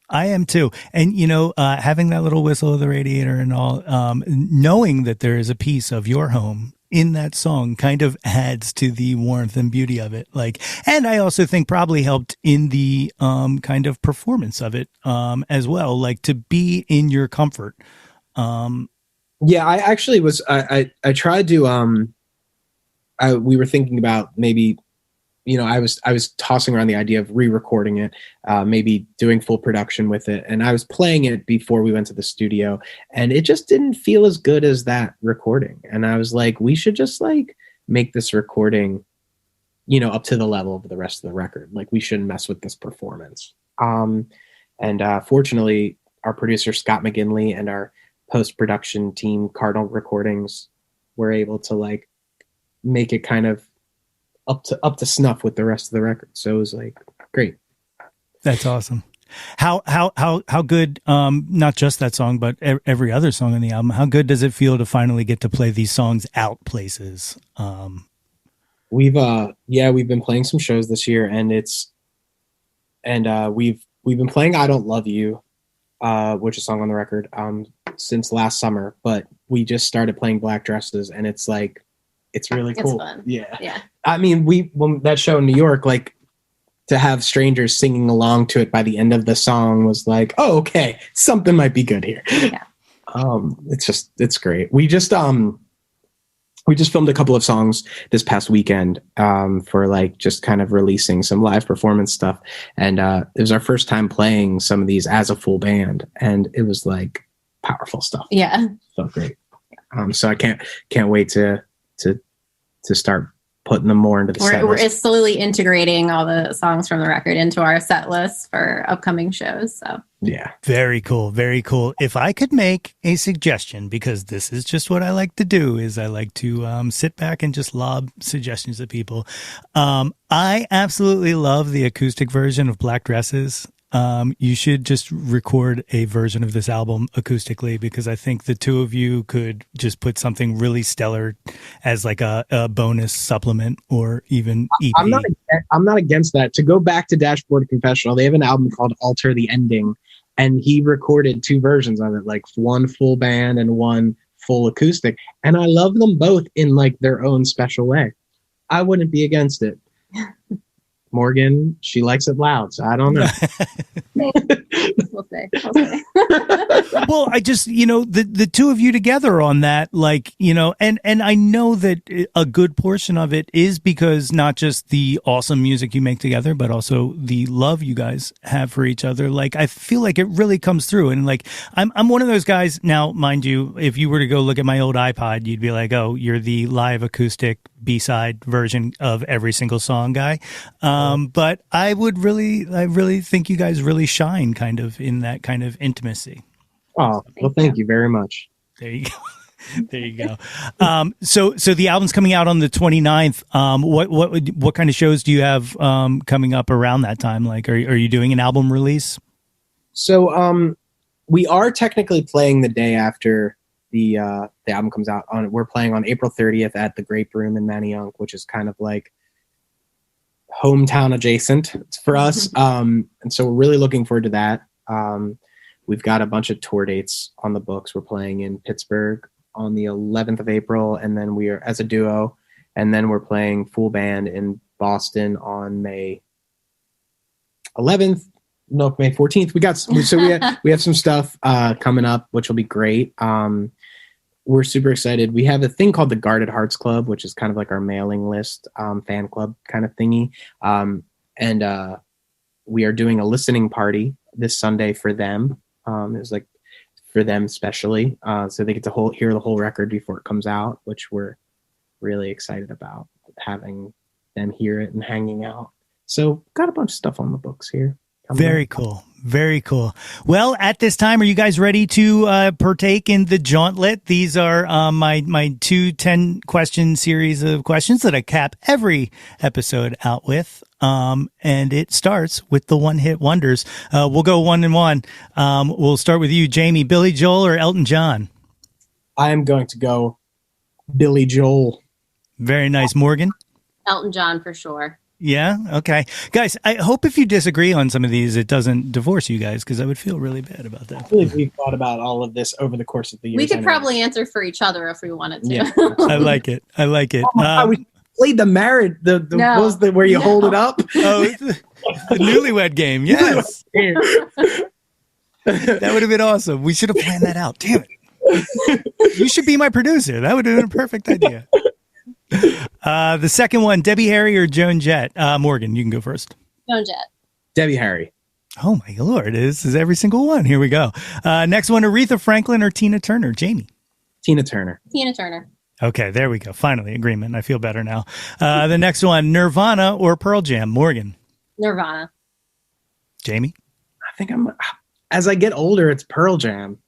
I am too. And having that little whistle of the radiator and all, knowing that there is a piece of your home in that song kind of adds to the warmth and beauty of it. Like, and I also think probably helped in the kind of performance of it as well, like to be in your comfort. Yeah, I actually was. I tried to. We were thinking about maybe, I was tossing around the idea of re-recording it, maybe doing full production with it. And I was playing it before we went to the studio, and it just didn't feel as good as that recording. And I was like, we should just like make this recording, up to the level of the rest of the record. Like, we shouldn't mess with this performance. And fortunately, our producer, Scott McGinley, and our post-production team, Cardinal Recordings, were able to like make it kind of up to snuff with the rest of the record. So it was like great. That's awesome. How good, not just that song, but every other song on the album, how good does it feel to finally get to play these songs out places? We've been playing some shows this year, and and we've been playing "I Don't Love You," which is a song on the record, since last summer. But we just started playing Black Dresses, and it's like it's really cool. It's fun. Yeah. I mean, when that show in New York, like to have strangers singing along to it by the end of the song was like, oh, okay, something might be good here. Yeah. It's great. We just filmed a couple of songs this past weekend for like just kind of releasing some live performance stuff. And it was our first time playing some of these as a full band. And it was like powerful stuff. Yeah. Felt great. So I can't wait to start putting them more into the set list. We're slowly integrating all the songs from the record into our set list for upcoming shows. So yeah. Very cool. Very cool. If I could make a suggestion, because this is just what I like to do, is I like to sit back and just lob suggestions at people. I absolutely love the acoustic version of Black Dresses. You should just record a version of this album acoustically, because I think the two of you could just put something really stellar as like a bonus supplement or even EP. I'm not against that. To go back to Dashboard Confessional, they have an album called Alter the Ending, and he recorded two versions of it, like one full band and one full acoustic. And I love them both in like their own special way. I wouldn't be against it. Morgan, she likes it loud, so I don't know. we'll say. Well, I just, the two of you together on that, like, and I know that a good portion of it is because not just the awesome music you make together, but also the love you guys have for each other. Like, I feel like it really comes through. And like, I'm one of those guys now, mind you, if you were to go look at my old iPod, you'd be like, oh, you're the live acoustic B-side version of every single song guy. But I really think you guys really shine kind of in that kind of intimacy. Oh, well, thank you very much. There you go. There you go. So the album's coming out on the 29th. What kind of shows do you have coming up around that time? Like, are you doing an album release? So we are technically playing the day after the album comes out. We're playing on April 30th at the Grape Room in Manayunk, which is kind of like hometown adjacent for us. And so we're really looking forward to that. We've got a bunch of tour dates on the books. We're playing in Pittsburgh on the 11th of April, and then we are as a duo, and then we're playing full band in Boston on May 14th. We have some stuff coming up, which will be great. We're super excited. We have a thing called the Guarded Hearts Club, which is kind of like our mailing list, fan club kind of thingy. And we are doing a listening party this Sunday for them. It's like for them especially. So they get to hear the whole record before it comes out, which we're really excited about, having them hear it and hanging out. So got a bunch of stuff on the books here. Very cool. Very cool. Well, at this time, are you guys ready to partake in the Jawntlet? These are my 2 10-question series of questions that I cap every episode out with. And it starts with the one-hit wonders. We'll go 1 and 1. We'll start with you, Jamie. Billy Joel or Elton John? I am going to go Billy Joel. Very nice. Morgan? Elton John for sure. Yeah. Okay. Guys, I hope if you disagree on some of these, it doesn't divorce you guys, because I would feel really bad about that. I feel like we've thought about all of this over the course of the year. We could probably answer for each other if we wanted to. Yeah. I like it. I like it. We played the marriage, where you hold it up. Oh, the newlywed game. Yes. That would have been awesome. We should have planned that out. Damn it. You should be my producer. That would have been a perfect idea. The second one, Debbie Harry or Joan Jett? Morgan, you can go first. Joan Jett. Debbie Harry. Oh my Lord, this is every single one. Here we go. Next one, Aretha Franklin or Tina Turner? Jamie. Tina Turner. Tina Turner. Okay, there we go. Finally, agreement. I feel better now. The next one, Nirvana or Pearl Jam? Morgan. Nirvana. Jamie. I think as I get older, it's Pearl Jam.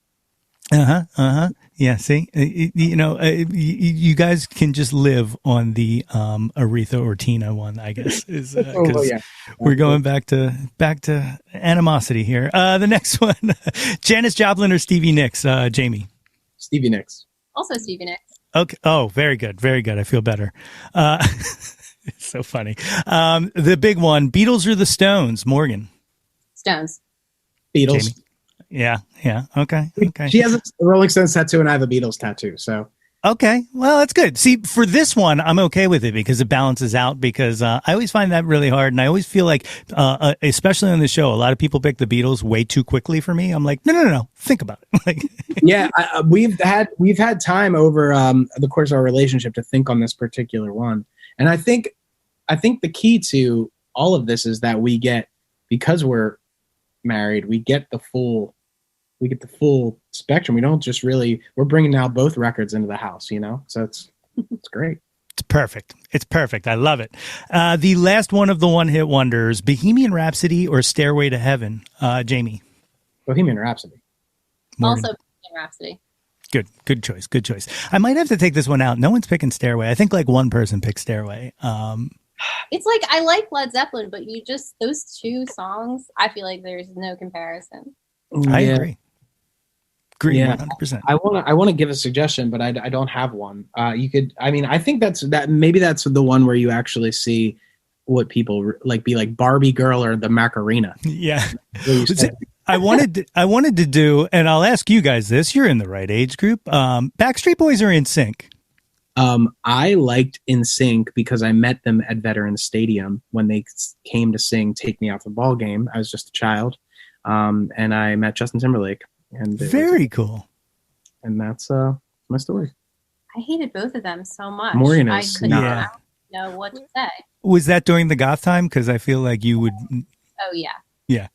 Yeah, see, you guys can just live on the Aretha or Tina one, I guess. Yeah. We're going back to animosity here. The next one, Janis Joplin or Stevie Nicks? Jamie. Stevie Nicks. Also Stevie Nicks. Okay. Oh, very good. Very good. I feel better. It's so funny. The big one, Beatles or the Stones? Morgan. Stones. Beatles. Jamie? Yeah. Okay. She has a Rolling Stones tattoo, and I have a Beatles tattoo. So Okay, well, that's good. See, for this one, I'm okay with it because it balances out. Because I always find that really hard, and I always feel like, especially on the show, a lot of people pick the Beatles way too quickly for me. I'm like, no, think about it. Like, yeah, we've had time over the course of our relationship to think on this particular one, and I think the key to all of this is that we get, because we're married, we get the full spectrum. We don't just we're bringing now both records into the house, so it's great. It's perfect. I love it. The last one of the one-hit wonders, Bohemian Rhapsody or Stairway to Heaven? Jamie? Bohemian Rhapsody. Morgan. Also Bohemian Rhapsody. Good choice. I might have to take this one out. No one's picking Stairway. I think like one person picked Stairway. It's like, I like Led Zeppelin, but those two songs, I feel like there's no comparison. I agree. Yeah, 100%. I want to give a suggestion, but I don't have one. You could, I think maybe that's the one where you actually see what people like, be like Barbie Girl or the Macarena. Yeah. I wanted to do, and I'll ask you guys this, you're in the right age group. Backstreet Boys are In Sync. I liked In Sync because I met them at Veterans Stadium when they came to sing Take Me Out to the Ball Game. I was just a child. And I met Justin Timberlake. And very cool. And that's my story. I hated both of them so much. Morgan I is could not. not know what to say. Was that during the goth time? Because I feel like you would. Oh, yeah. Yeah.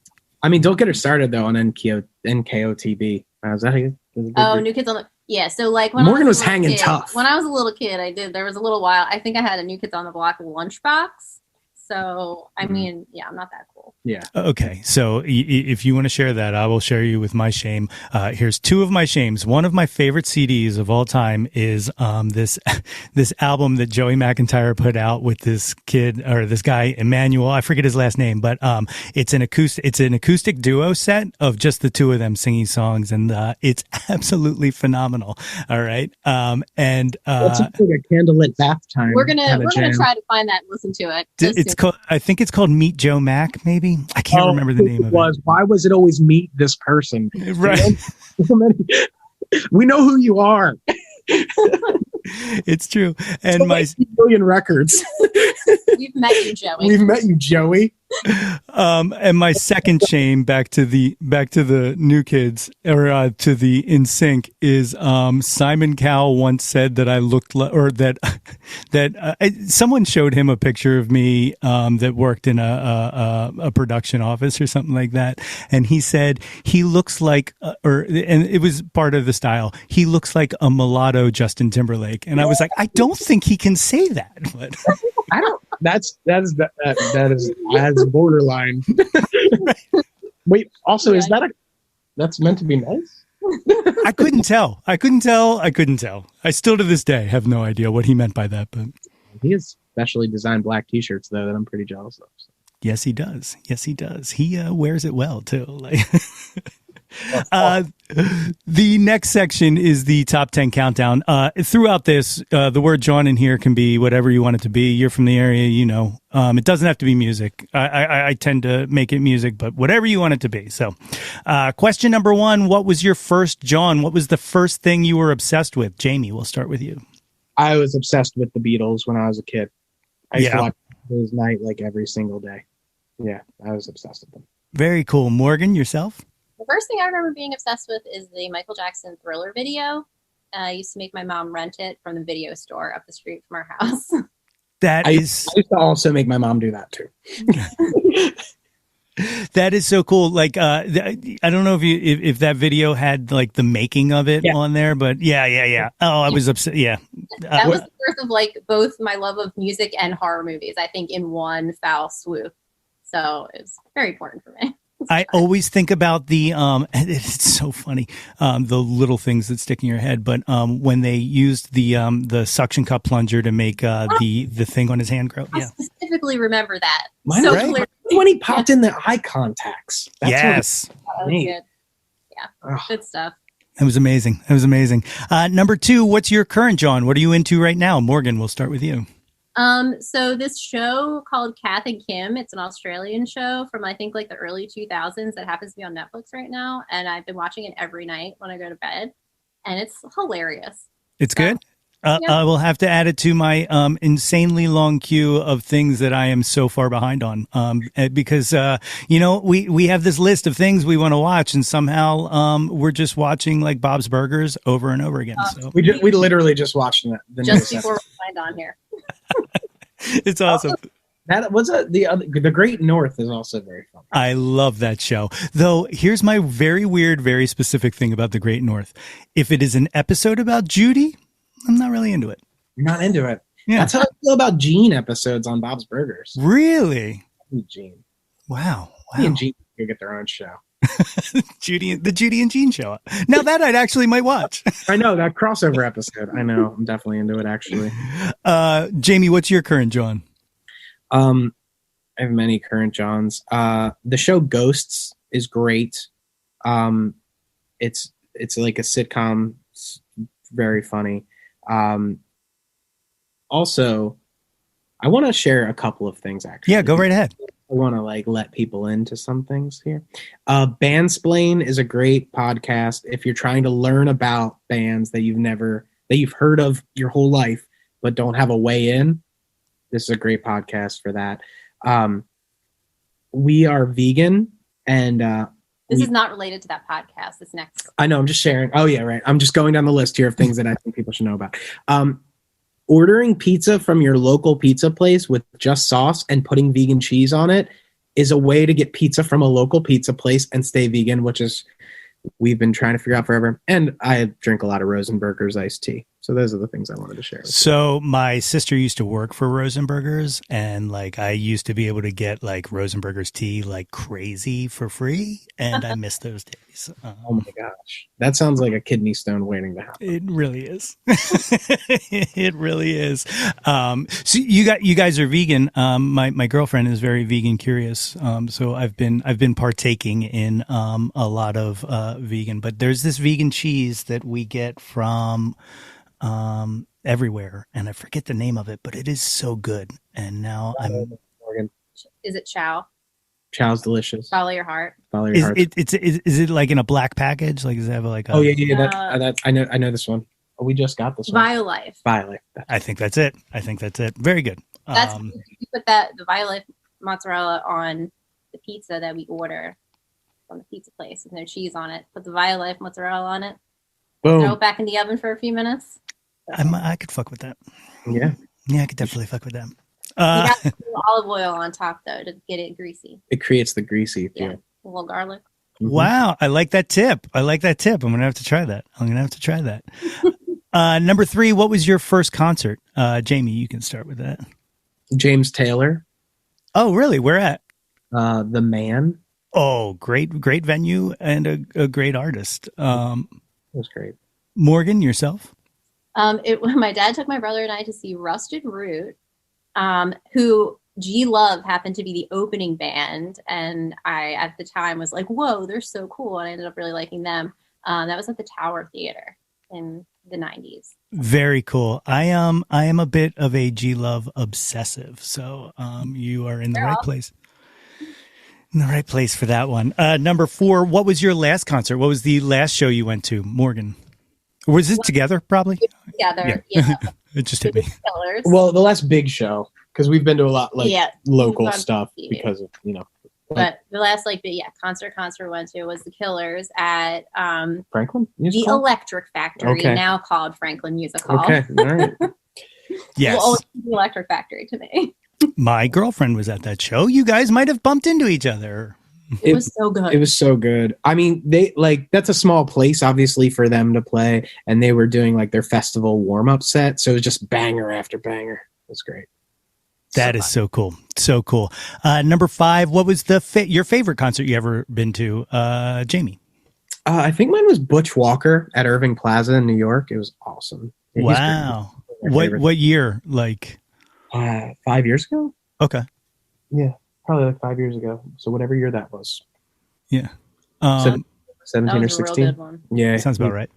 Don't get her started though on NKOTB. Was that a good New Kids on the... Yeah, so like when Morgan was a little hanging kid, tough. When I was a little kid, there was a little while, I think I had a New Kids on the Block lunchbox. So, I'm not that cool. Yeah. Okay. So if you want to share that, I will share you with my shame. Here's two of my shames. One of my favorite CDs of all time is this album that Joey McIntyre put out with this kid, or this guy, Emmanuel. I forget his last name, but it's an acoustic duo set of just the two of them singing songs, and it's absolutely phenomenal. All right. It's like a candlelit bath time. We're gonna try to find that and listen to it. I think it's called Meet Joe Mac, maybe. I can't remember the name of it. Why was it always Meet This Person? Right. We know who you are. It's true. And my million records. We've met you, Joey. And my second shame, back to the New Kids, or to the In Sync, is Simon Cowell once said that I looked someone showed him a picture of me that worked in a production office or something like that, and he said he looks like and it was part of the style, he looks like a mulatto Justin Timberlake, and I was like, I don't think he can say that, but I don't. That's borderline. Wait, also, is that's meant to be nice? I couldn't tell. I still to this day have no idea what he meant by that, but he has specially designed black t-shirts though that I'm pretty jealous of. So. Yes, he does. He wears it well too. Like the next section is the top 10 countdown. Throughout this, the word Jawn in here can be whatever you want it to be. You're from the area, it doesn't have to be music. I tend to make it music, but whatever you want it to be. So, question number 1, what was your first Jawn? What was the first thing you were obsessed with? Jamie, we'll start with you. I was obsessed with the Beatles when I was a kid. I used to watch Beatles night like every single day. Yeah, I was obsessed with them. Very cool. Morgan, yourself? The first thing I remember being obsessed with is the Michael Jackson Thriller video. I used to make my mom rent it from the video store up the street from our house. I used to also make my mom do that too. That is so cool. Like, I don't know if that video had like the making of it on there, but yeah. Oh, I was upset. Yeah. That was the birth of like both my love of music and horror movies, I think, in one foul swoop. So it's very important for me. I always think about it's so funny, the little things that stick in your head. But when they used the suction cup plunger to make the thing on his hand grow. I specifically remember that. Right? When he popped in the eye contacts. That's yes. That was good. Yeah, good stuff. That was amazing. Number 2, what's your current Jawn? What are you into right now? Morgan, we'll start with you. So this show called Kath and Kim, it's an Australian show from I think like the early 2000s that happens to be on Netflix right now, and I've been watching it every night when I go to bed, and it's hilarious. It's good. Yeah. I will have to add it to my insanely long queue of things that I am so far behind on. Because we have this list of things we want to watch, and somehow we're just watching like Bob's Burgers over and over again. So We literally just watched the Just before we signed on here. it's awesome. That was the Great North is also very fun. I love that show. Though here's my very weird, very specific thing about the Great North. If it is an episode about Judy, I'm not really into it. You're not into it. Yeah. That's how I feel about Gene episodes on Bob's Burgers. Really? Gene. Wow. He and Gene could get their own show. the Judy and Gene show. Now that I actually might watch. I know that crossover episode. I know. I'm definitely into it actually. Jamie, what's your current Jawn? I have many current Johns. The show Ghosts is great. It's like a sitcom. It's very funny. Also, I want to share a couple of things actually. Yeah, go right ahead. I want to let people into some things here. Bandsplain is a great podcast if you're trying to learn about bands that you've heard of your whole life but don't have a way in. This is a great podcast for that. We are vegan, and this is not related to that podcast. This next. I know. I'm just sharing. Oh yeah, right. I'm just going down the list here of things that I think people should know about. Ordering pizza from your local pizza place with just sauce and putting vegan cheese on it is a way to get pizza from a local pizza place and stay vegan, which is we've been trying to figure out forever. And I drink a lot of Rosenberger's iced tea. So those are the things I wanted to share with you. So my sister used to work for Rosenberger's, and I used to be able to get Rosenberger's tea like crazy for free, and I miss those days. Oh my gosh. That sounds like a kidney stone waiting to happen. It really is. It really is. So you guys are vegan. My girlfriend is very vegan curious. So I've been partaking in a lot of vegan, but there's this vegan cheese that we get from everywhere, and I forget the name of it, but it is so good. And now Morgan. Is it Chow? Chow's delicious. Follow your heart. Follow your heart. Is it like in a black package? Like, does it have like a... Oh yeah. That I know this one. Oh, we just got this one. BioLife. BioLife. I think that's it. Very good. That's you put the BioLife mozzarella on the pizza that we order from the pizza place with no cheese on it. Put the BioLife mozzarella on it. Boom. Throw it back in the oven for a few minutes. I could fuck with that. Yeah. Yeah, I could definitely fuck with that. You got to put olive oil on top though to get it greasy. It creates the greasy Yeah, feel. a little garlic. Mm-hmm. Wow, I like that tip. I'm gonna have to try that. Number 3, what was your first concert? Jamie, you can start with that. James Taylor. Oh, really? Where at? The Man. Oh, great venue and a great artist. It was great. Morgan, yourself? My dad took my brother and I to see Rusted Root, who G Love happened to be the opening band, and I at the time was like, "Whoa, they're so cool!" And I ended up really liking them. That was at the Tower Theater in the 90s. Very cool. I am a bit of a G Love obsessive, so you are in the right place. In the right place for that one. Number 4, what was your last concert? What was the last show you went to, Morgan? Was it together, probably? Together, yeah. It just hit me. Killers. Well, the last big show, because we've been to a lot local we've stuff gone to because of But the last concert went to was the Killers at Franklin the Music Hall? Electric Factory, now called Franklin Music Hall. Okay, all right. Yes. Will always be the Electric Factory to me. My girlfriend was at that show. You guys might have bumped into each other. It was so good. It was so good. I mean, that's a small place, obviously, for them to play, and they were doing their festival warm-up set, so it was just banger after banger. It was great. That is so cool. So cool. Number 5, what was your favorite concert you ever been to? Jamie? I think mine was Butch Walker at Irving Plaza in New York. It was awesome. Yeah, wow. What year? 5 years ago? Okay. Yeah, probably 5 years ago. So whatever year that was. Yeah. 17 or 16. A real good one. Yeah. Sounds about right.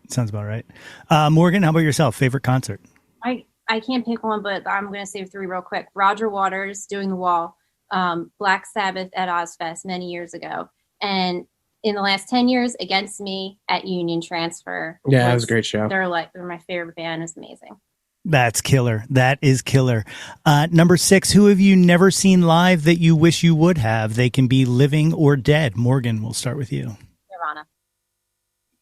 Morgan, how about yourself? Favorite concert? I I can't pick one, but I'm going to say three real quick. Roger Waters doing The Wall, Black Sabbath at Ozfest many years ago, and in the last 10 years, Against Me at Union Transfer. Yeah, that was a great show. They're my favorite band. It's amazing. That's killer. That is killer. Number 6, who have you never seen live that you wish you would have? They can be living or dead. Morgan, we'll start with you. Nirvana.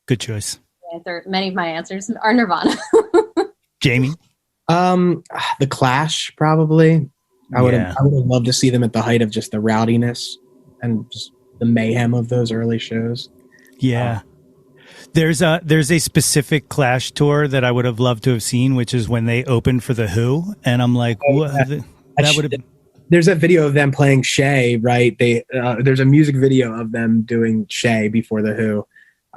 Good choice. Yeah, many of my answers are Nirvana. Jamie? The Clash, probably. I would have loved to see them at the height of just the rowdiness and just the mayhem of those early shows. Yeah. There's a specific Clash tour that I would have loved to have seen, which is when they opened for The Who. And I'm like, that would have. There's a video of them playing Shay, right? There's a music video of them doing Shay before The Who.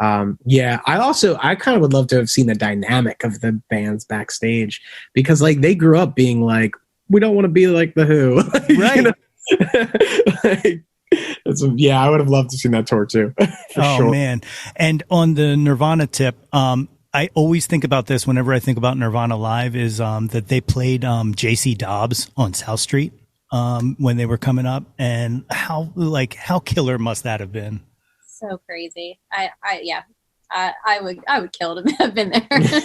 I kind of would love to have seen the dynamic of the bands backstage, because like they grew up being like, we don't want to be like The Who. Right. I would have loved to see that tour too. Sure. Man. And on the Nirvana tip, I always think about this whenever I think about Nirvana live is that they played JC Dobbs on South Street when they were coming up, and how killer must that have been? So crazy. I would kill to have been there.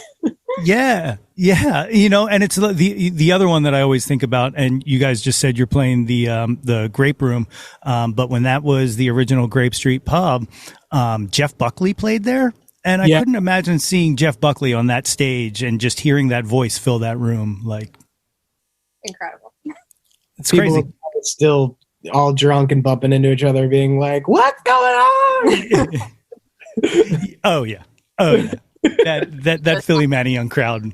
Yeah. And it's the other one that I always think about, and you guys just said you're playing the Grape Room, but when that was the original Grape Street pub, Jeff Buckley played there, and I couldn't imagine seeing Jeff Buckley on that stage and just hearing that voice fill that room. Like, incredible. It's crazy. Still all drunk and bumping into each other, being like, "What's going on?" Oh yeah. That Philly Manny Young crowd.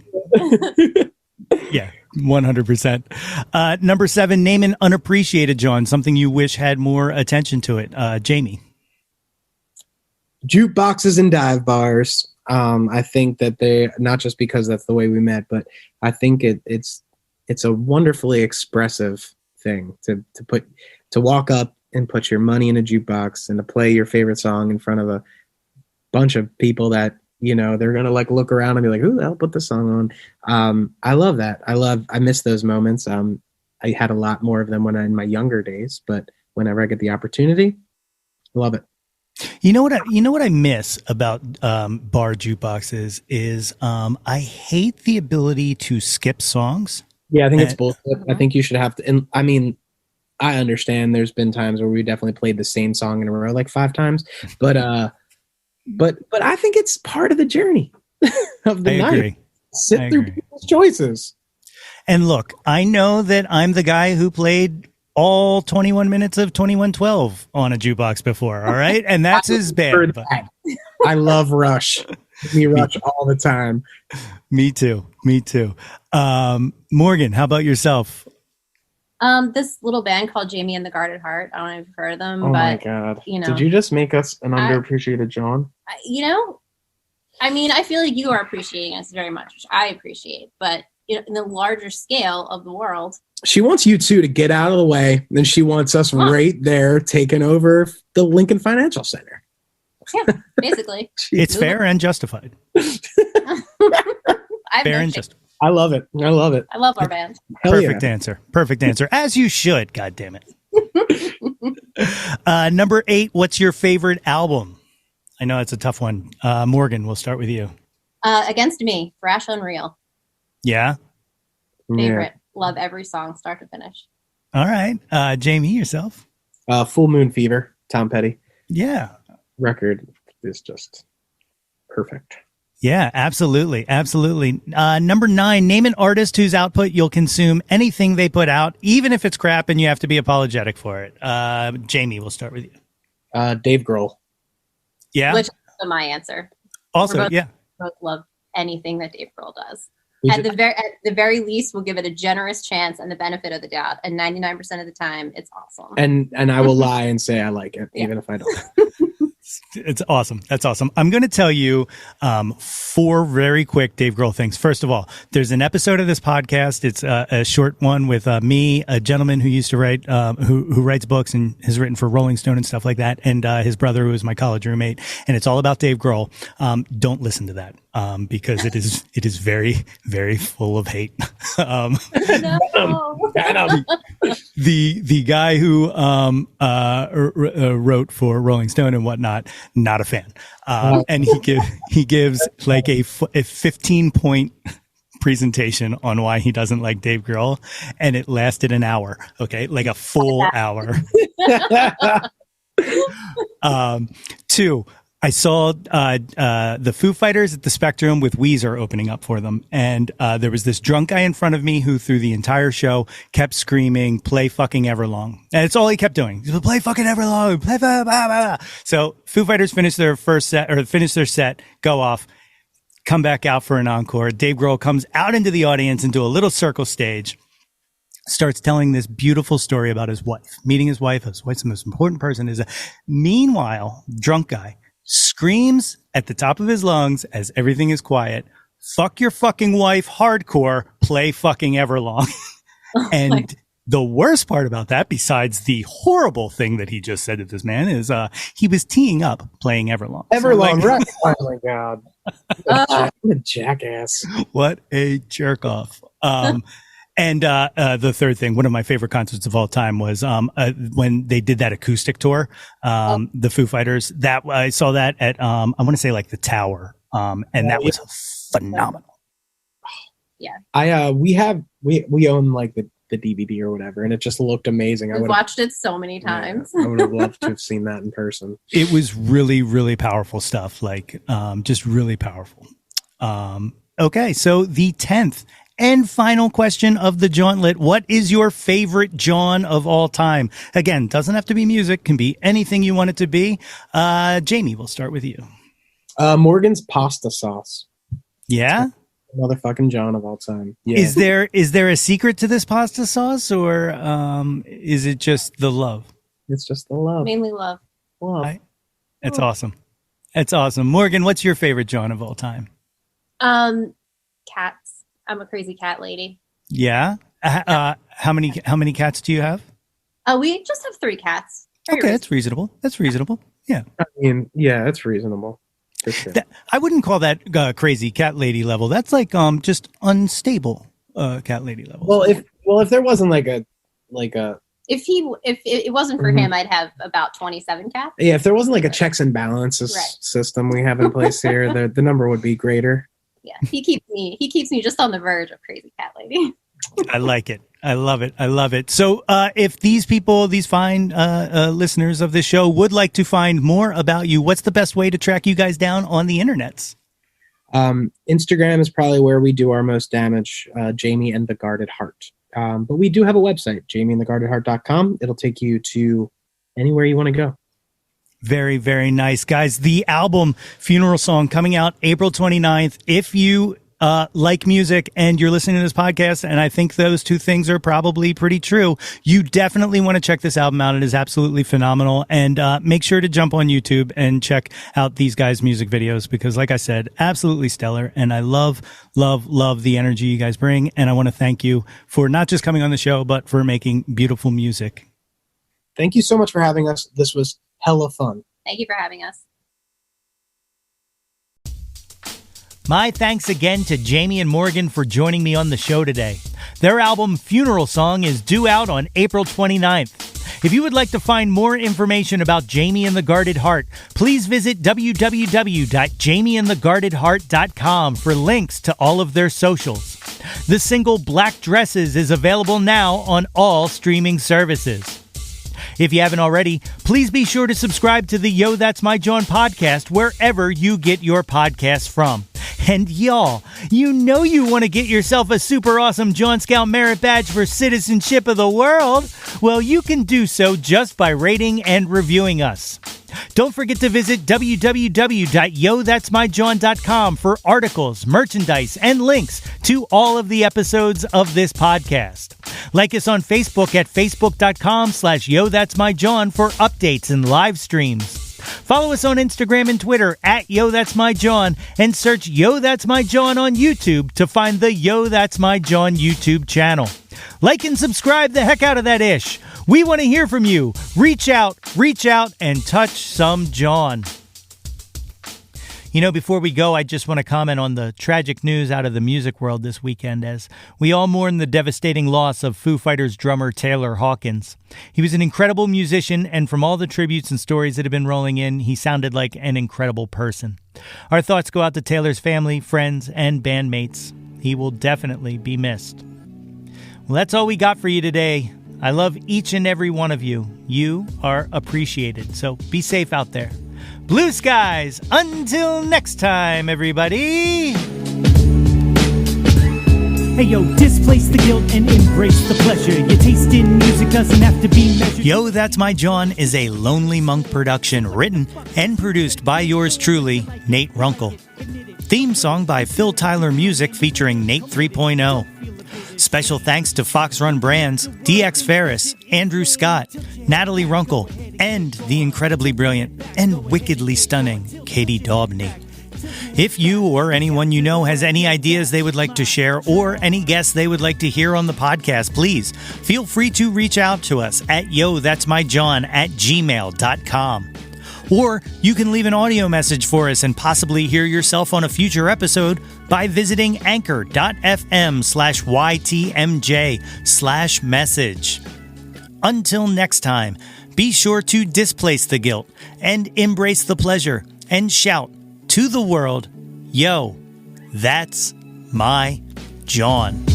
Yeah, 100%. Number 7, name an unappreciated Jawn, something you wish had more attention to it. Jamie. Jukeboxes and dive bars. I think that they, not just because that's the way we met, but I think it's a wonderfully expressive thing to walk up and put your money in a jukebox and to play your favorite song in front of a bunch of people that, they're going to like look around and be like, who the hell put this song on? I love that. I miss those moments. I had a lot more of them in my younger days, but whenever I get the opportunity, I love it. You know what I miss about bar jukeboxes is I hate the ability to skip songs. Yeah, I think it's bullshit. I think you should have to. And I mean, I understand there's been times where we definitely played the same song in a row like 5 times, but I think it's part of the journey of the night. Agree. Sit through people's choices. And look, I know that I'm the guy who played all 21 minutes of 2112 on a jukebox before, all right? And that's his band. I love Rush. We Rush all the time. Me too. Morgan, how about yourself? This little band called Jamie and the Guarded Heart. I don't know if you've heard of them. Oh my God. Did you just make us an underappreciated Jawn? I mean, I feel like you are appreciating us very much, which I appreciate. But in the larger scale of the world. She wants you two to get out of the way. Then she wants us right there taking over the Lincoln Financial Center. Yeah, basically. It's fair and justified. Fair and justified. I love it. I love our band. Perfect answer. As you should. God damn it. Number 8, what's your favorite album? I know it's a tough one. Morgan, we'll start with you. Against Me, Thrash Unreal. Yeah. Favorite. Yeah. Love every song, start to finish. All right. Jamie, yourself? Full Moon Fever, Tom Petty. Yeah. Record is just perfect. Yeah, absolutely. Number 9, name an artist whose output you'll consume anything they put out, even if it's crap and you have to be apologetic for it. Jamie, we'll start with you. Dave Grohl. Yeah. Which is my answer. Also, both love anything that Dave Grohl does. At the very least, we'll give it a generous chance and the benefit of the doubt. And 99% of the time, it's awesome. And I will lie and say I like it, even if I don't. It's awesome. That's awesome. I'm going to tell you 4 very quick Dave Grohl things. First of all, there's an episode of this podcast. It's a short one with me, a gentleman who used to write, who writes books and has written for Rolling Stone and stuff like that, and his brother, who was my college roommate. And it's all about Dave Grohl. Don't listen to that. because it is very, very full of hate. No. The guy who wrote for Rolling Stone and whatnot, not a fan. And he gives like a 15-point presentation on why he doesn't like Dave Grohl, and it lasted an hour. Okay, like a full hour. 2, I saw the Foo Fighters at the Spectrum with Weezer opening up for them. And there was this drunk guy in front of me who through the entire show kept screaming, "Play fucking Everlong." And it's all he kept doing. He said, "Play fucking Everlong, play blah, blah, blah." So Foo Fighters finished their set, go off, come back out for an encore. Dave Grohl comes out into the audience into a little circle stage, starts telling this beautiful story about his wife, meeting his wife. His wife's the most important person. Meanwhile, drunk guy screams at the top of his lungs as everything is quiet, "Fuck your fucking wife hardcore, play fucking Everlong." And the worst part about that, besides the horrible thing that he just said to this man, is he was teeing up playing Everlong. Everlong, right? Oh my God. What a jackass. What a jerk off. And the third thing, one of my favorite concerts of all time was when they did that acoustic tour, the Foo Fighters. That I saw that at I want to say like the Tower, and that was phenomenal. Yeah, we own like the DVD or whatever, and it just looked amazing. We've watched it so many times. I would have loved to have seen that in person. It was really, really powerful stuff. Like just really powerful. Okay, so the 10th and final question of the Jawntlet. What is your favorite Jawn of all time? Again, doesn't have to be music, can be anything you want it to be. Jamie, we'll start with you. Morgan's pasta sauce. Yeah? Motherfucking Jawn of all time. Yeah. Is there a secret to this pasta sauce, or is it just the love? It's just the love. Mainly love. That's awesome. That's awesome. Morgan, what's your favorite Jawn of all time? Cats. I'm a crazy cat lady. Yeah. How many cats do you have? We just have 3 cats. Okay, that's reasonable. Yeah. I mean, yeah, that's reasonable. For sure. I wouldn't call that crazy cat lady level. That's like just unstable cat lady level. Well, if there wasn't like a if it wasn't for him, I'd have about 27 cats. Yeah, if there wasn't like a checks and balances system we have in place here, the number would be greater. Yeah, he keeps me just on the verge of crazy cat lady. I like it. I love it. So if these fine listeners of this show would like to find more about you, what's the best way to track you guys down on the internets? Instagram is probably where we do our most damage, Jamie and the Guarded Heart. But we do have a website, jamieandtheguardedheart.com. It'll take you to anywhere you want to go. Very, very nice, guys. The album Funeral Song coming out April 29th. If you like music and you're listening to this podcast, and I think those two things are probably pretty true, you definitely want to check this album out. It is absolutely phenomenal. And make sure to jump on YouTube and check out these guys' music videos, because like I said, absolutely stellar. And I love the energy you guys bring. And I want to thank you for not just coming on the show, but for making beautiful music. Thank you so much for having us. This was hella fun. Thank you for having us. My thanks again to Jamie and Morgan for joining me on the show today. Their album Funeral Song is due out on April 29th. If you would like to find more information about Jamie and the Guarded Heart, please visit www.jamieandtheguardedheart.com for links to all of their socials. The single Black Dresses is available now on all streaming services. If you haven't already, please be sure to subscribe to the Yo That's My Jawn podcast wherever you get your podcasts from. And y'all, you know you want to get yourself a super awesome Jawn Scout Merit Badge for Citizenship of the World? Well, you can do so just by rating and reviewing us. Don't forget to visit www.yothat'smyjawn.com for articles, merchandise, and links to all of the episodes of this podcast. Like us on Facebook at facebook.com/yothat'smyjawn for updates and live streams. Follow us on Instagram and Twitter at Yo That's My Jawn, and search Yo That's My Jawn on YouTube to find the Yo That's My Jawn YouTube channel. Like and subscribe the heck out of that ish. We want to hear from you. Reach out, and touch some Jawn. Before we go, I just want to comment on the tragic news out of the music world this weekend as we all mourn the devastating loss of Foo Fighters drummer Taylor Hawkins. He was an incredible musician, and from all the tributes and stories that have been rolling in, he sounded like an incredible person. Our thoughts go out to Taylor's family, friends, and bandmates. He will definitely be missed. Well, that's all we got for you today. I love each and every one of you. You are appreciated, so be safe out there. Blue skies! Until next time, everybody! Hey yo, displace the guilt and embrace the pleasure. Your taste in music doesn't have to be measured. Yo, That's My Jawn is a Lonely Monk production written and produced by yours truly, Nate Runkle. Theme song by Phil Tyler Music featuring Nate 3.0. Special thanks to Fox Run Brands, DX Ferris, Andrew Scott, Natalie Runkle, and the incredibly brilliant and wickedly stunning Katie Daubney. If you or anyone you know has any ideas they would like to share or any guests they would like to hear on the podcast, please feel free to reach out to us at yothat'smyjawn@gmail.com. Or you can leave an audio message for us and possibly hear yourself on a future episode by visiting anchor.fm/ytmj/message. Until next time, be sure to displace the guilt and embrace the pleasure and shout to the world, yo, that's my Jawn.